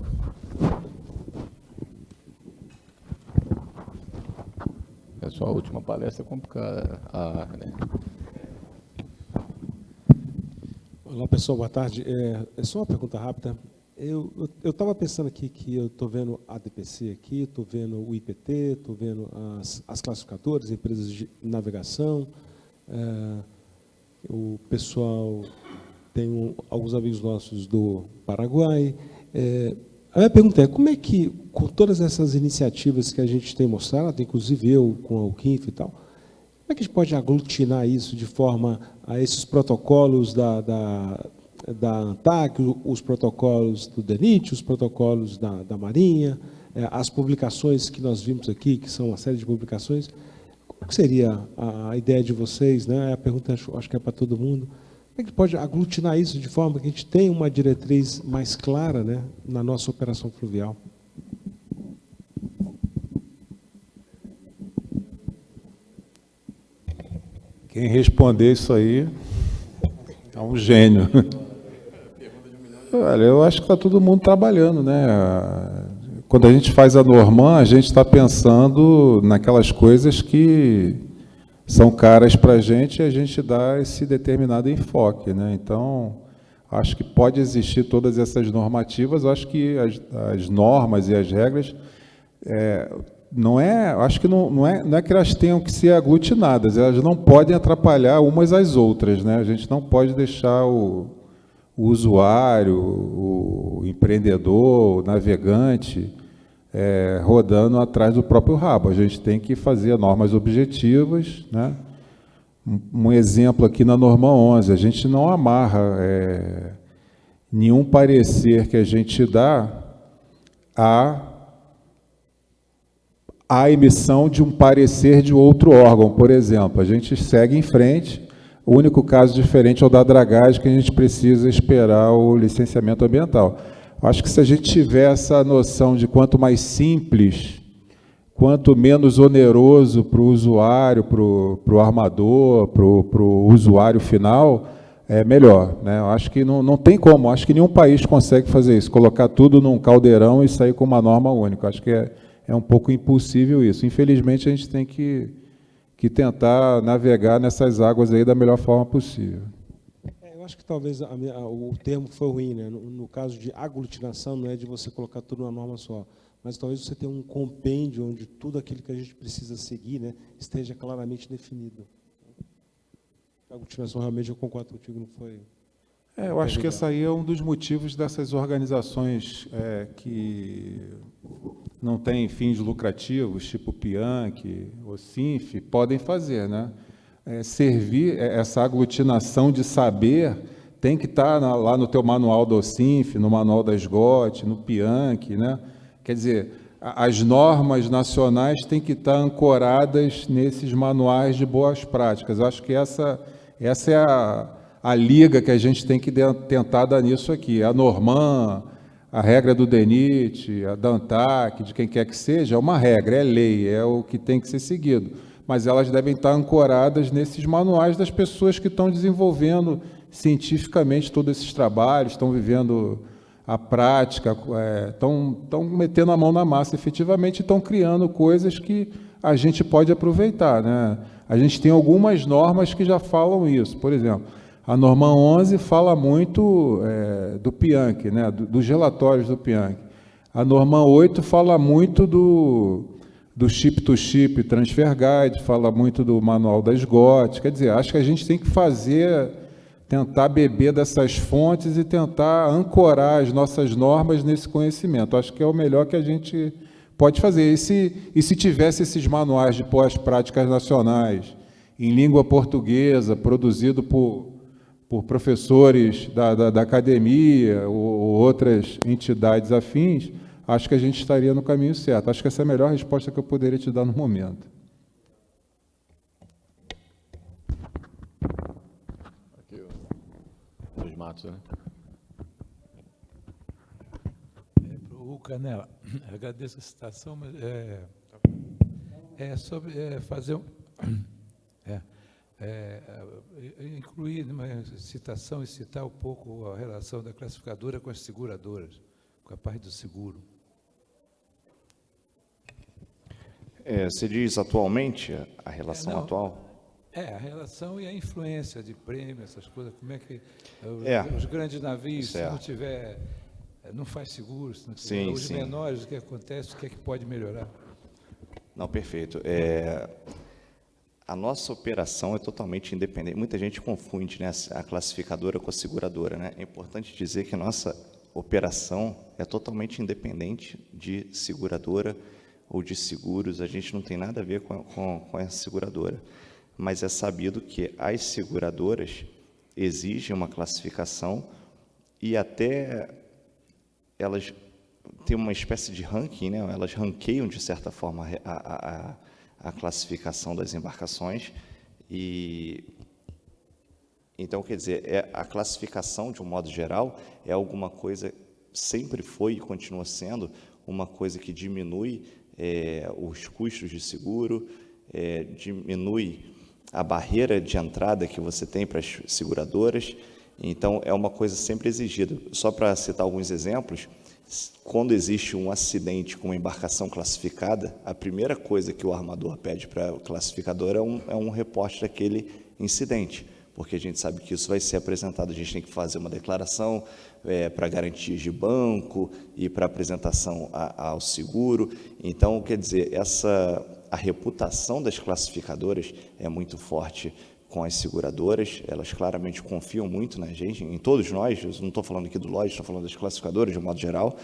Pessoal, a última palestra é complicada. Né? Olá, pessoal, boa tarde. É só uma pergunta rápida. Eu estava pensando aqui que eu estou vendo a ADPC aqui, estou vendo o IPT, estou vendo as classificadoras, empresas de navegação. O pessoal tem alguns amigos nossos do Paraguai. A minha pergunta é, como é que, com todas essas iniciativas que a gente tem mostrado, inclusive eu com a UQINF e tal, como é que a gente pode aglutinar isso de forma a esses protocolos da ANTAC, os protocolos do DENIT, os protocolos da Marinha, as publicações que nós vimos aqui, que são uma série de publicações? Qual seria a ideia de vocês? Né? A pergunta acho que é para todo mundo. Como é que pode aglutinar isso de forma que a gente tenha uma diretriz mais clara, né, na nossa operação fluvial? Quem responder isso aí é um gênio. Olha, eu acho que está todo mundo trabalhando, né? Quando a gente faz a Norman, a gente está pensando naquelas coisas que são caras para a gente dá esse determinado enfoque, né? Então, acho que pode existir todas essas normativas, acho que as normas e as regras, acho que não é que elas tenham que ser aglutinadas, elas não podem atrapalhar umas às outras, né? A gente não pode deixar o usuário, o empreendedor, o navegante, rodando atrás do próprio rabo. A gente tem que fazer normas objetivas, né? Um exemplo aqui na Norma 11, a gente não amarra nenhum parecer que a gente dá à emissão de um parecer de outro órgão, por exemplo. A gente segue em frente, o único caso diferente é o da dragagem, que a gente precisa esperar o licenciamento ambiental. Acho que se a gente tiver essa noção de quanto mais simples, quanto menos oneroso para o usuário, para o armador, para o usuário final, é melhor, né? Eu acho que não tem como, acho que nenhum país consegue fazer isso, colocar tudo num caldeirão e sair com uma norma única. Acho que é um pouco impossível isso. Infelizmente, a gente tem que tentar navegar nessas águas aí da melhor forma possível. Eu acho que talvez o termo foi ruim, né? No caso de aglutinação, não é de você colocar tudo numa norma só, mas talvez você tenha um compêndio onde tudo aquilo que a gente precisa seguir, né, esteja claramente definido. A aglutinação, realmente, eu concordo contigo, não foi... Eu acho que esse aí é um dos motivos dessas organizações que não têm fins lucrativos, tipo o PIANC, o CINF, podem fazer, né? Servir essa aglutinação de saber tem que estar lá no teu manual do CINF, no manual da SGOT, no PIANC, né? Quer dizer, as normas nacionais têm que estar ancoradas nesses manuais de boas práticas. Eu acho que essa é a liga que a gente tem que tentar dar nisso aqui. A Norman, a regra do DENIT, a da ANTAC, de quem quer que seja, é uma regra, é lei, é o que tem que ser seguido. Mas elas devem estar ancoradas nesses manuais das pessoas que estão desenvolvendo cientificamente todos esses trabalhos, estão vivendo a prática, estão metendo a mão na massa efetivamente, estão criando coisas que a gente pode aproveitar, né? A gente tem algumas normas que já falam isso. Por exemplo, a Norma 11 fala muito do PIANC, né? Dos relatórios do PIANC. A Norma 8 fala muito do Ship-to-Ship Transfer Guide, fala muito do manual da SGOT. Quer dizer, acho que a gente tem que tentar beber dessas fontes e tentar ancorar as nossas normas nesse conhecimento. Acho que é o melhor que a gente pode fazer. E se tivesse esses manuais de pós-práticas nacionais, em língua portuguesa, produzido por professores da academia ou outras entidades afins, acho que a gente estaria no caminho certo. Acho que essa é a melhor resposta que eu poderia te dar no momento. Aqui, Luiz Matos, né? Para o Canela, agradeço a citação, mas é sobre fazer incluir numa citação e citar um pouco a relação da classificadora com as seguradoras, com a parte do seguro. Você diz atualmente, a relação atual? A relação e a influência de prêmio, essas coisas, como é que os grandes navios, se não tiver, não faz seguro, se não tiver, os menores, o que acontece, o que é que pode melhorar? Não, perfeito. A nossa operação é totalmente independente. Muita gente confunde, né, a classificadora com a seguradora, né? É importante dizer que a nossa operação é totalmente independente de seguradora ou de seguros. A gente não tem nada a ver com a seguradora. Mas é sabido que as seguradoras exigem uma classificação e até elas têm uma espécie de ranking, né? Elas ranqueiam, de certa forma, a classificação das embarcações. E então, quer dizer, a classificação, de um modo geral, é alguma coisa, sempre foi e continua sendo, uma coisa que diminui os custos de seguro, diminui a barreira de entrada que você tem para as seguradoras. Então, é uma coisa sempre exigida. Só para citar alguns exemplos, quando existe um acidente com uma embarcação classificada, a primeira coisa que o armador pede para o classificador é um reporte daquele incidente, porque a gente sabe que isso vai ser apresentado, a gente tem que fazer uma declaração para garantias de banco e para apresentação ao seguro. Então, quer dizer, a reputação das classificadoras é muito forte com as seguradoras, elas claramente confiam muito na gente, em todos nós. Eu não estou falando aqui do Lloyd, estou falando das classificadoras de um modo geral.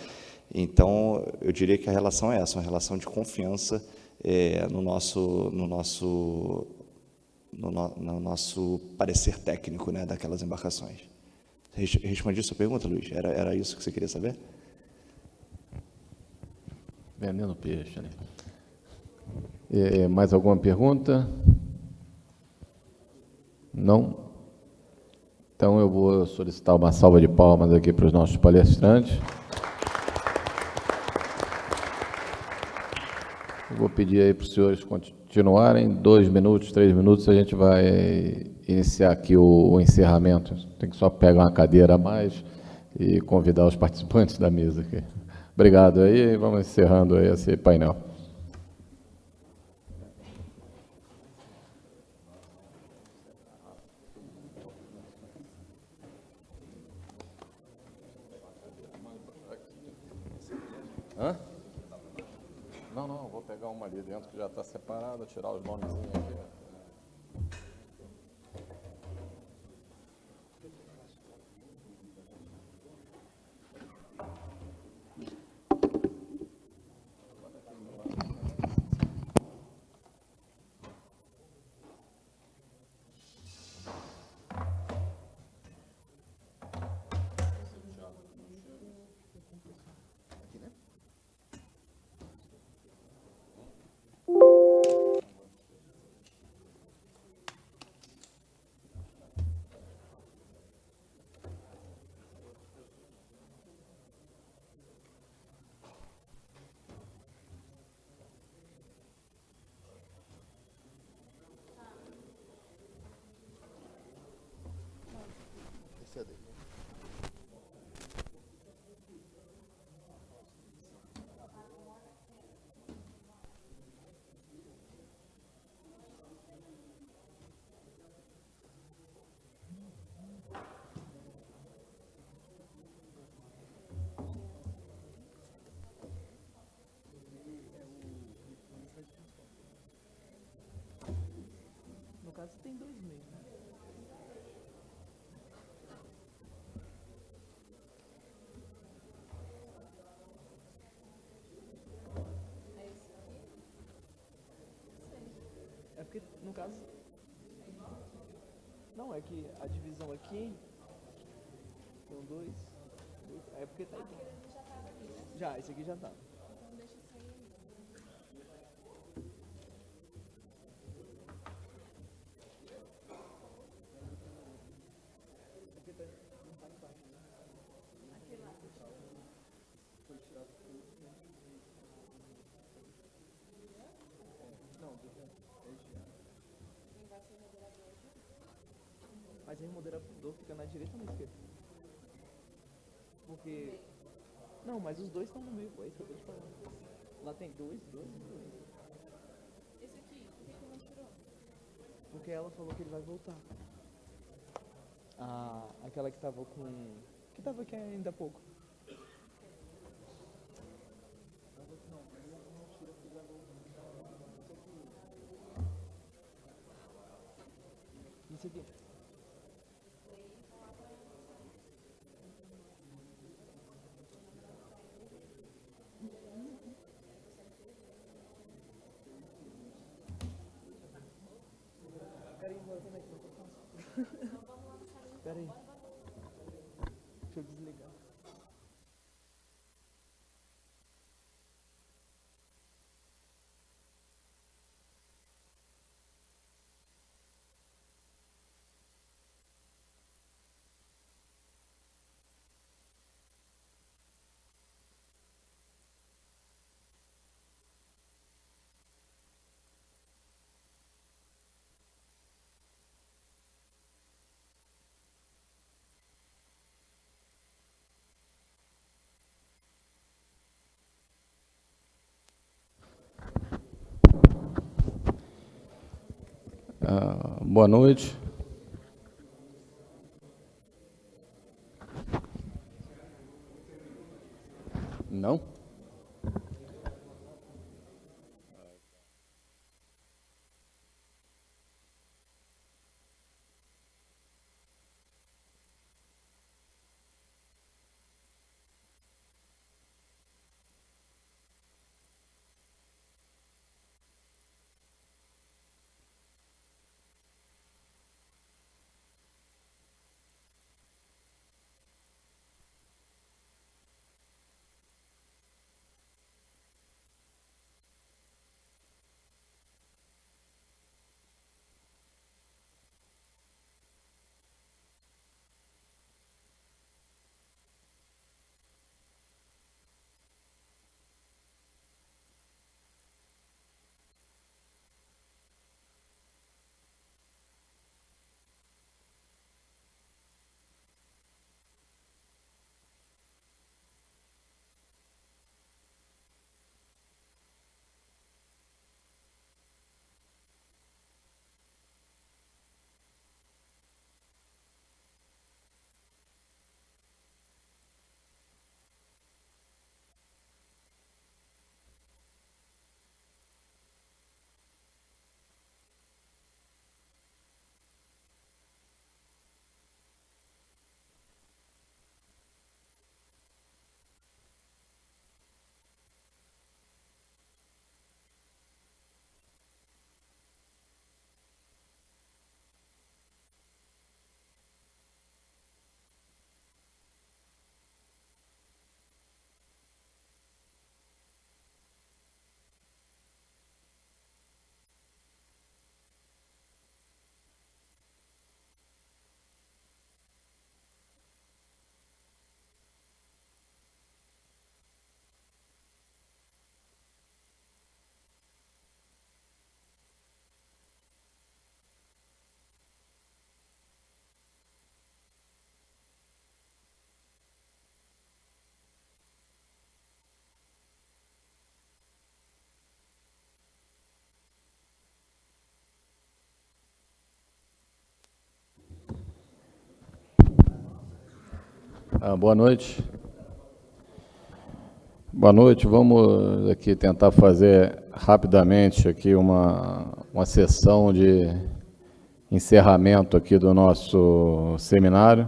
Então, eu diria que a relação é essa, uma relação de confiança no nosso parecer técnico, né, daquelas embarcações. Respondi a sua pergunta, Luiz? Era isso que você queria saber? Vendendo peixe, né? Mais alguma pergunta? Não? Então eu vou solicitar uma salva de palmas aqui para os nossos palestrantes. Eu vou pedir aí para os senhores continuarem, 2 minutos, 3 minutos, a gente vai iniciar aqui o encerramento. Tem que só pegar uma cadeira a mais e convidar os participantes da mesa aqui. Obrigado aí, vamos encerrando aí esse painel. Hã? Não, eu vou pegar uma ali dentro que já está separada, tirar os nomezinhos aqui. No caso, tem 2 meses. É porque, no caso... Não, é que a divisão aqui são dois. É porque tá aqui. Já, esse aqui já tá. Mas aí o moderador fica na direita ou na esquerda? Porque... Não, mas os dois estão no meio, pô, é isso que eu tô te falando. Lá tem dois. Esse aqui, por que não tirou? Porque ela falou que ele vai voltar. Ah, aquela que tava com... Que tava aqui ainda há pouco. Isso aqui. Peraí, como é que eu faço? Peraí. Deixa eu desligar. Boa noite. Não? Boa noite. Boa noite. Vamos aqui tentar fazer rapidamente aqui uma sessão de encerramento aqui do nosso seminário.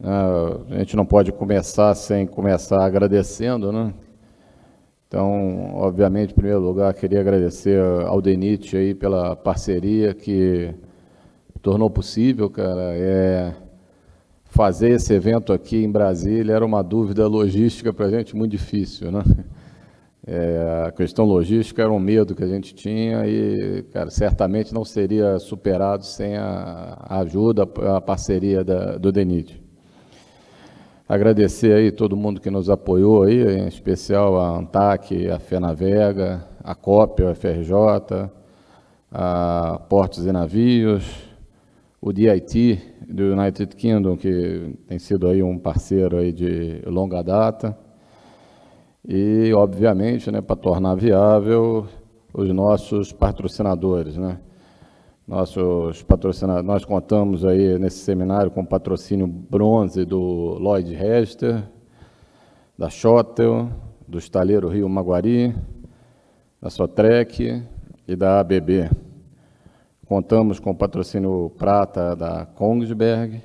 A gente não pode começar sem começar agradecendo, né? Então, obviamente, em primeiro lugar, queria agradecer ao DENIT aí pela parceria que tornou possível, cara, fazer esse evento aqui em Brasília era uma dúvida logística para a gente muito difícil, né? A questão logística era um medo que a gente tinha e, cara, certamente não seria superado sem a ajuda, a parceria do DENIT. Agradecer aí todo mundo que nos apoiou aí, em especial a ANTAC, a FENAVEGA, a COP, a FRJ, a Portos e Navios, o DIT do United Kingdom, que tem sido aí um parceiro aí de longa data, e, obviamente, né, para tornar viável os nossos patrocinadores, né? Nossos patrocinadores, nós contamos aí nesse seminário com patrocínio bronze do Lloyd Hester, da Schotel, do Estaleiro Rio Maguari, da Sotrec e da ABB. Contamos com o patrocínio prata da Kongsberg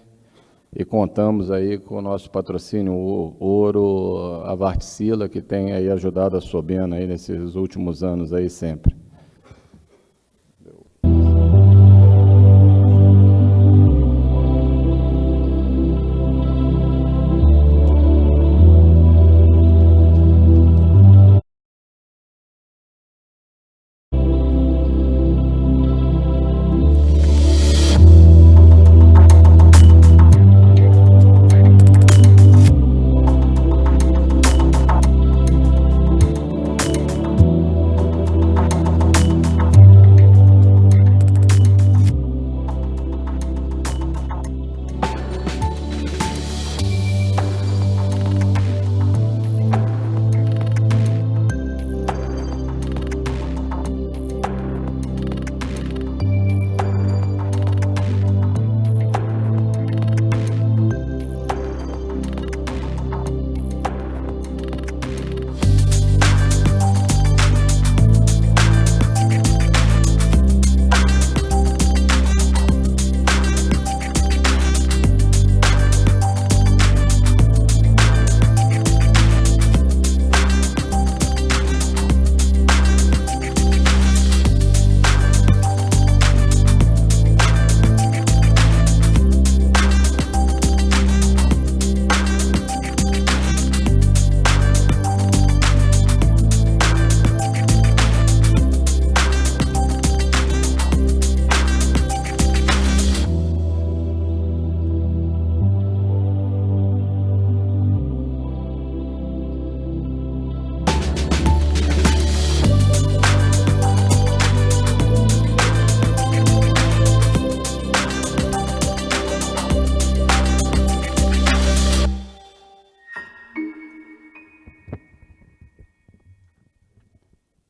e contamos aí com o nosso patrocínio ouro, a Vartsila, que tem aí ajudado a Sobena aí nesses últimos anos aí sempre.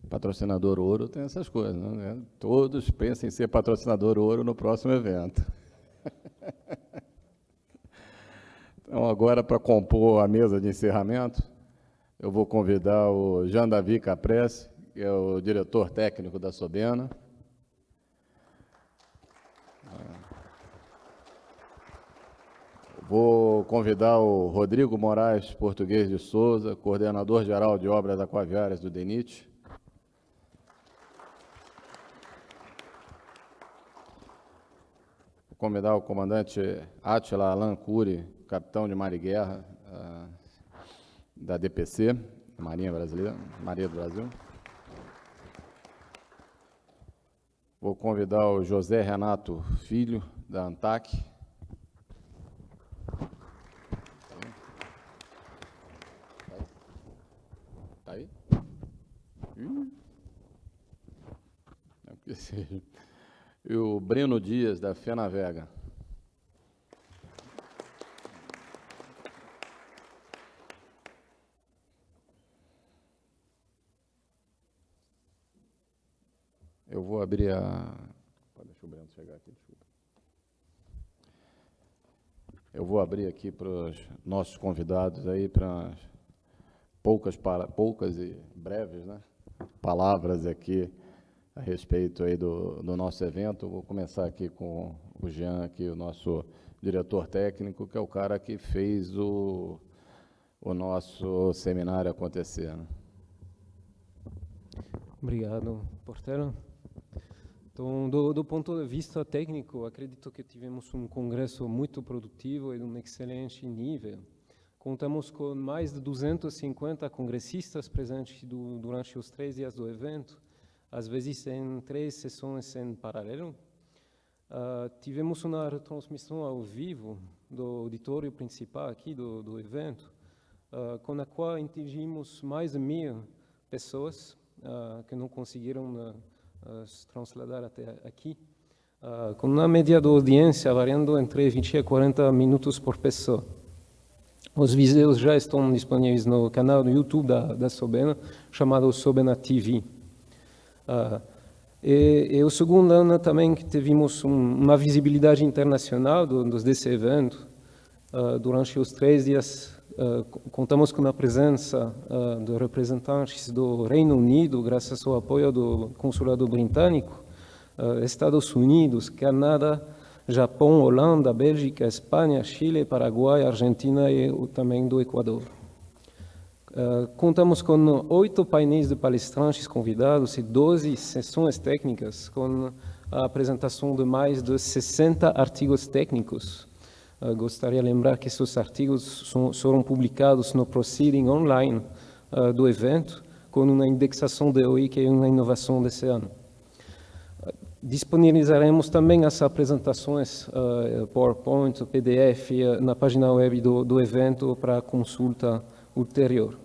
Patrocinador ouro tem essas coisas, né? Todos pensam em ser patrocinador ouro no próximo evento. Então, agora, para compor a mesa de encerramento, eu vou convidar o Jean Davi Caprese, que é o diretor técnico da Sobena. Vou convidar o Rodrigo Moraes Português de Souza, coordenador-geral de obras aquaviárias do DENIT. Vou convidar o comandante Átila Alan Cury, capitão de mar e guerra da DPC, Marinha Brasileira, Marinha do Brasil. Vou convidar o José Renato Filho, da ANTAC. Está aí? Não que seja. E o Breno Dias, da FENAVEGA. Eu vou abrir a... Deixa o Breno chegar aqui, desculpa. Eu vou abrir aqui para os nossos convidados aí, para poucas e breves, né, palavras aqui a respeito aí do nosso evento. Vou começar aqui com o Jean, aqui, o nosso diretor técnico, que é o cara que fez o nosso seminário acontecer, né? Obrigado, Portela. Então, do ponto de vista técnico, acredito que tivemos um congresso muito produtivo e de um excelente nível. Contamos com mais de 250 congressistas presentes durante os 3 dias do evento, às vezes em 3 sessões em paralelo. Tivemos uma retransmissão ao vivo do auditório principal aqui do evento, com a qual atingimos mais de 1.000 pessoas que não conseguiram se trasladar até aqui, com uma média de audiência variando entre 20 a 40 minutos por pessoa. Os vídeos já estão disponíveis no canal do YouTube da Sobena, chamado Sobena TV. E o segundo ano também que tivemos uma visibilidade internacional desse evento. Durante os 3 dias, contamos com a presença de representantes do Reino Unido, graças ao apoio do Consulado Britânico, Estados Unidos, Canadá, Japão, Holanda, Bélgica, Espanha, Chile, Paraguai, Argentina e também do Equador. Contamos com 8 painéis de palestrantes convidados e 12 sessões técnicas, com a apresentação de mais de 60 artigos técnicos. Gostaria de lembrar que esses artigos foram publicados no Proceeding online do evento, com uma indexação de OI, que é uma inovação desse ano. Disponibilizaremos também as apresentações PowerPoint, PDF, na página web do evento para consulta ulterior.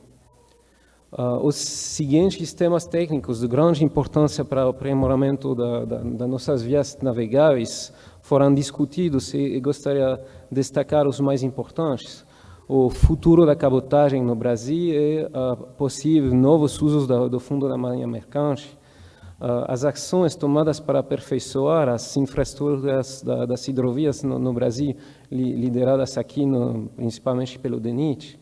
Os seguintes temas técnicos de grande importância para o aprimoramento das nossas vias navegáveis foram discutidos e gostaria de destacar os mais importantes: o futuro da cabotagem no Brasil e possíveis novos usos do Fundo da Marinha Mercante, as ações tomadas para aperfeiçoar as infraestruturas das hidrovias no Brasil, lideradas aqui principalmente pelo DENIT.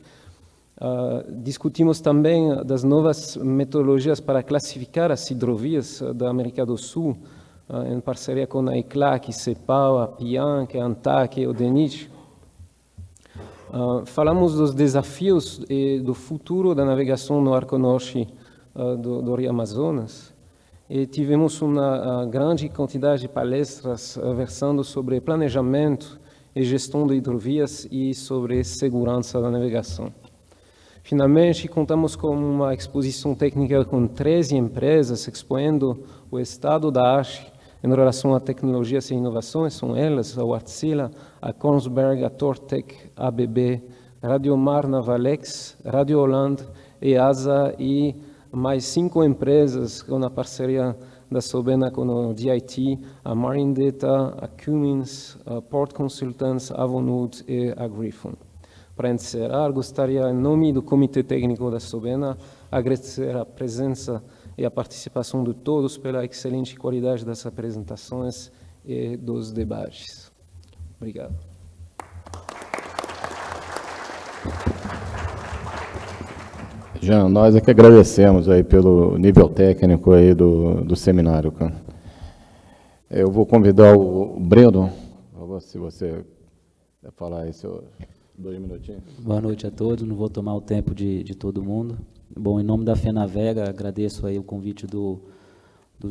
Discutimos também das novas metodologias para classificar as hidrovias da América do Sul, em parceria com a ECLAC, CEPAL, a PIANC, a ANTAC e o DENIT. Falamos dos desafios e do futuro da navegação no Arco Norte do Rio Amazonas. E tivemos uma grande quantidade de palestras versando sobre planejamento e gestão de hidrovias e sobre segurança da navegação. Finalmente, contamos com uma exposição técnica com 13 empresas expondo o estado da arte em relação a tecnologias e inovações. São elas a Wärtsilä, a Kongsberg, a Tortec, a ABB, Radiomar Navalex, Radio Holland, EASA e mais 5 empresas com a parceria da Sobena com o DIT, a Marine Data, a Cummins, a Port Consultants, a Avonwood e a Griffon. Para encerrar, gostaria, em nome do Comitê Técnico da Sobena, agradecer a presença e a participação de todos pela excelente qualidade das apresentações e dos debates. Obrigado. Jean, nós é que agradecemos aí pelo nível técnico aí do seminário, cara. Eu vou convidar o Breno, se você quer falar aí, 2 minutinhos. Boa noite a todos, não vou tomar o tempo de todo mundo. Bom, em nome da FENAVEGA, agradeço aí o convite do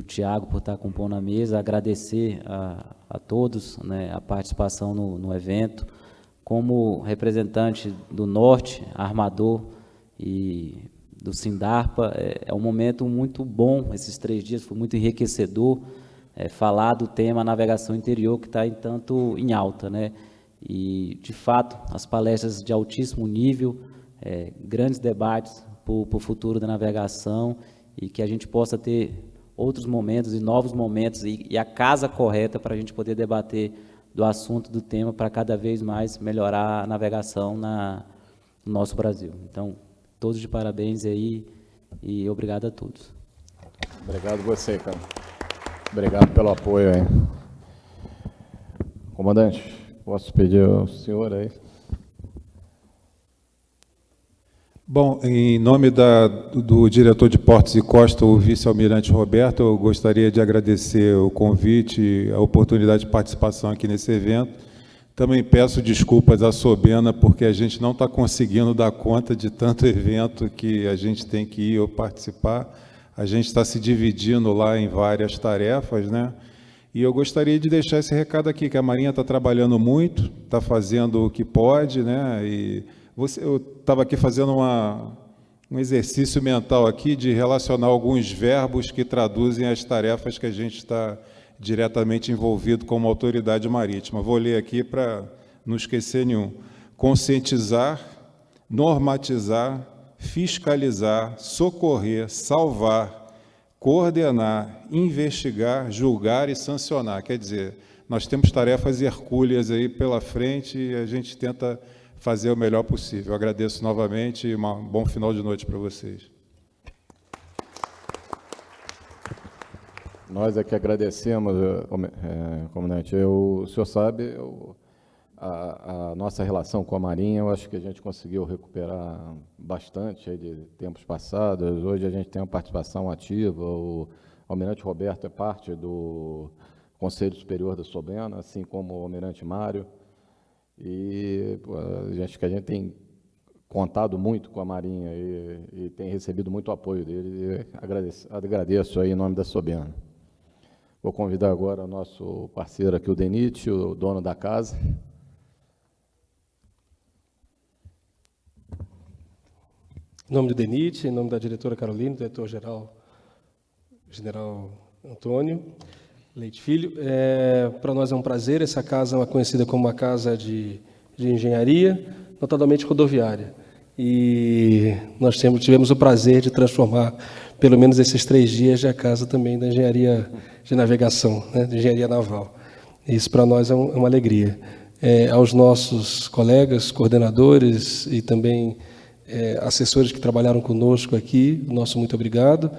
Tiago por estar compondo a mesa, agradecer a todos, né, a participação no evento. Como representante do Norte, armador e do Sindarpa, é um momento muito bom, esses 3 dias foi muito enriquecedor, falar do tema navegação interior, que está tanto em alta, né? E, de fato, as palestras de altíssimo nível, grandes debates para o futuro da navegação e que a gente possa ter outros momentos e novos momentos e a casa correta para a gente poder debater do assunto, do tema, para cada vez mais melhorar a navegação no nosso Brasil. Então, todos de parabéns aí e obrigado a todos. Obrigado você, cara. Obrigado pelo apoio aí. Comandante, posso pedir ao senhor aí? Bom, em nome do diretor de Portos e Costa, o vice-almirante Roberto, eu gostaria de agradecer o convite, a oportunidade de participação aqui nesse evento. Também peço desculpas à Sobena, porque a gente não está conseguindo dar conta de tanto evento que a gente tem que ir ou participar. a gente está se dividindo lá em várias tarefas, né? E eu gostaria de deixar esse recado aqui, que a Marinha está trabalhando muito, está fazendo o que pode, né? E eu estava aqui fazendo um exercício mental aqui de relacionar alguns verbos que traduzem as tarefas que a gente está diretamente envolvido como autoridade marítima. Vou ler aqui para não esquecer nenhum. Conscientizar, normatizar, fiscalizar, socorrer, salvar, coordenar, investigar, julgar e sancionar. Quer dizer, nós temos tarefas hercúleas aí pela frente e a gente tenta fazer o melhor possível. Eu agradeço novamente e um bom final de noite para vocês. Nós é que agradecemos, comandante. O senhor sabe, a nossa relação com a Marinha, eu acho que a gente conseguiu recuperar bastante aí de tempos passados. Hoje a gente tem uma participação ativa. O almirante Roberto é parte do Conselho Superior da SOBENA, assim como o almirante Mário. E acho que a gente tem contado muito com a Marinha e tem recebido muito apoio dele. Agradeço aí em nome da SOBENA. Vou convidar agora o nosso parceiro aqui, o Denit, o dono da casa. Em nome do DENIT, em nome da diretora Carolina, do diretor-geral, general Antônio Leite Filho, para nós é um prazer. Essa casa é conhecida como uma casa de engenharia, notadamente rodoviária. E nós tivemos o prazer de transformar, pelo menos esses 3 dias, a casa também da engenharia de navegação, né, de engenharia naval. Isso para nós é uma alegria. Aos nossos colegas, coordenadores e também assessores que trabalharam conosco aqui, nosso muito obrigado.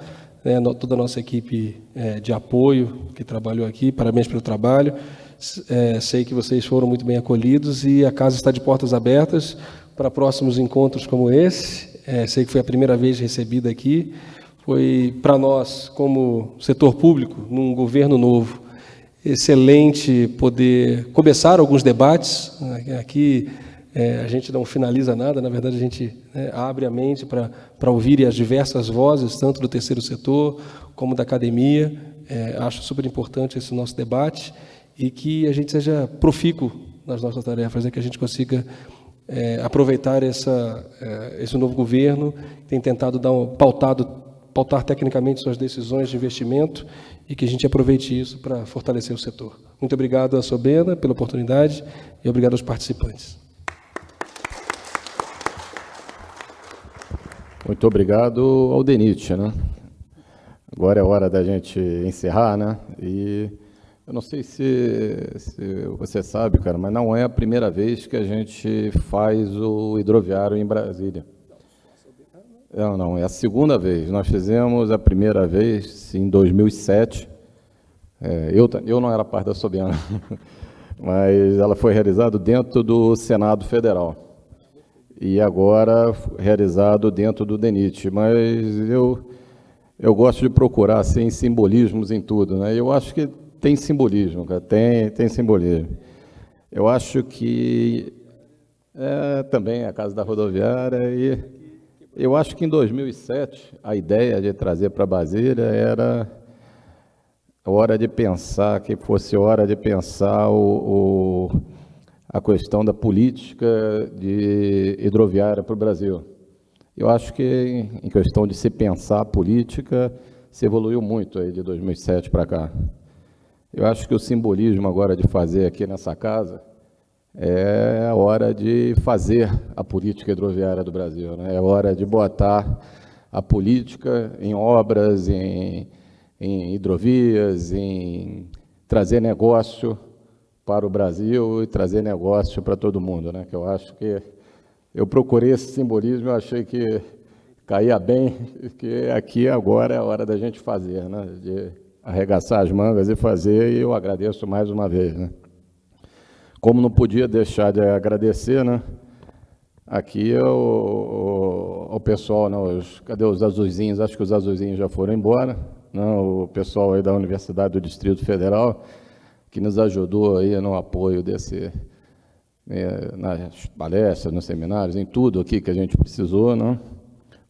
Toda a nossa equipe de apoio que trabalhou aqui, parabéns pelo trabalho. Sei que vocês foram muito bem acolhidos e a casa está de portas abertas para próximos encontros como esse. Sei que foi a primeira vez recebida aqui. Foi para nós, como setor público, num governo novo, excelente poder começar alguns debates. Aqui a gente não finaliza nada, na verdade a gente abre a mente para ouvir as diversas vozes, tanto do terceiro setor como da academia. Acho super importante esse nosso debate e que a gente seja profícuo nas nossas tarefas, que a gente consiga aproveitar esse novo governo, que tem tentado pautar tecnicamente suas decisões de investimento e que a gente aproveite isso para fortalecer o setor. Muito obrigado à SOBENA pela oportunidade e obrigado aos participantes. Muito obrigado ao DENIT, né? Agora é hora da gente encerrar, né? E eu não sei se você sabe, cara, mas não é a primeira vez que a gente faz o hidroviário em Brasília. Não, é a segunda vez. Nós fizemos a primeira vez em 2007. Eu não era parte da SOBENA, mas ela foi realizada dentro do Senado Federal. E agora realizado dentro do DENIT. Mas eu gosto de procurar assim, simbolismos em tudo, né? Eu acho que tem simbolismo, cara, tem simbolismo. Eu acho que também a Casa da Rodoviária, e eu acho que em 2007 a ideia de trazer para Brasília era hora de pensar, que fosse hora de pensar a questão da política de hidroviária para o Brasil. Eu acho que, em questão de se pensar a política, se evoluiu muito aí de 2007 para cá. Eu acho que o simbolismo agora de fazer aqui nessa casa é a hora de fazer a política hidroviária do Brasil, né? É hora de botar a política em obras, em hidrovias, em trazer negócio para o Brasil e trazer negócio para todo mundo, né? Que eu acho que eu procurei esse simbolismo, eu achei que caía bem, que aqui agora é a hora da gente fazer, né? De arregaçar as mangas e fazer, e eu agradeço mais uma vez, né? Como não podia deixar de agradecer, né? Aqui o pessoal, né? Cadê os azulzinhos? Acho que os azulzinhos já foram embora, né? O pessoal aí da Universidade do Distrito Federal, que nos ajudou aí no apoio nas palestras, nos seminários, em tudo aqui que a gente precisou, né?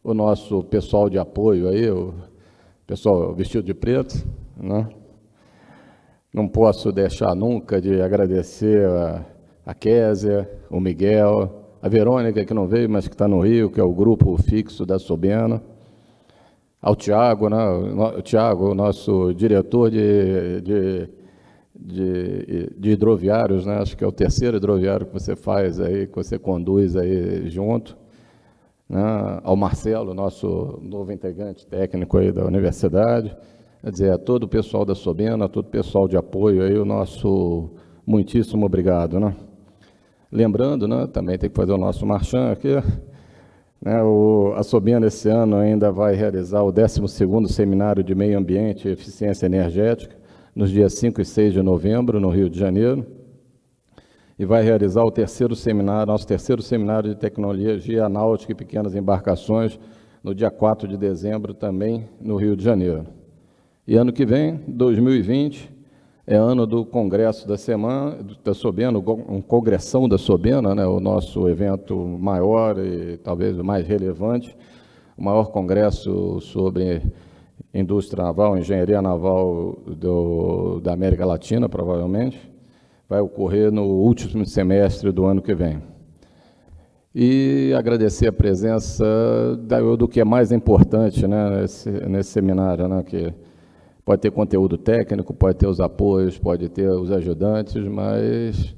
O nosso pessoal de apoio aí, o pessoal vestido de preto, né? Não posso deixar nunca de agradecer a Kézia, o Miguel, a Verônica, que não veio, mas que está no Rio, que é o grupo fixo da Sobiana, ao Tiago, né? O Tiago, nosso diretor de hidroviários, né? Acho que é o terceiro hidroviário que você faz aí, que você conduz aí junto, né? Ao Marcelo, nosso novo integrante técnico aí da universidade, quer dizer, a todo o pessoal da Sobiana, a todo o pessoal de apoio aí, o nosso muitíssimo obrigado, né? Lembrando, né, também tem que fazer o nosso marchand aqui, né? A Sobiana esse ano ainda vai realizar o 12º Seminário de Meio Ambiente e Eficiência Energética, nos dias 5 e 6 de novembro, no Rio de Janeiro, e vai realizar o nosso terceiro seminário de tecnologia náutica e pequenas embarcações, no dia 4 de dezembro, também no Rio de Janeiro. E ano que vem, 2020, é ano do Congresso da Sobiana, um congressão da Sobiana, né, o nosso evento maior e talvez o mais relevante, o maior congresso sobre indústria naval, engenharia naval da América Latina, provavelmente, vai ocorrer no último semestre do ano que vem. E agradecer a presença do que é mais importante, né, nesse seminário, né, que pode ter conteúdo técnico, pode ter os apoios, pode ter os ajudantes, mas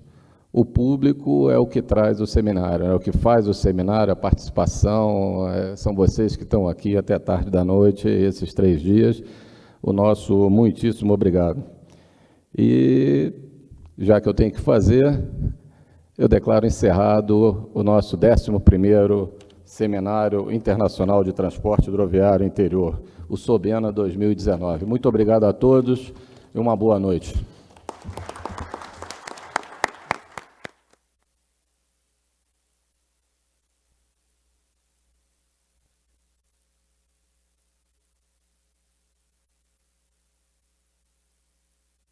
o público é o que traz o seminário, é o que faz o seminário, a participação, são vocês que estão aqui até tarde da noite, esses 3 dias, o nosso muitíssimo obrigado. E, já que eu tenho que fazer, eu declaro encerrado o nosso 11º Seminário Internacional de Transporte Hidroviário Interior, o Sobiana 2019. Muito obrigado a todos e uma boa noite.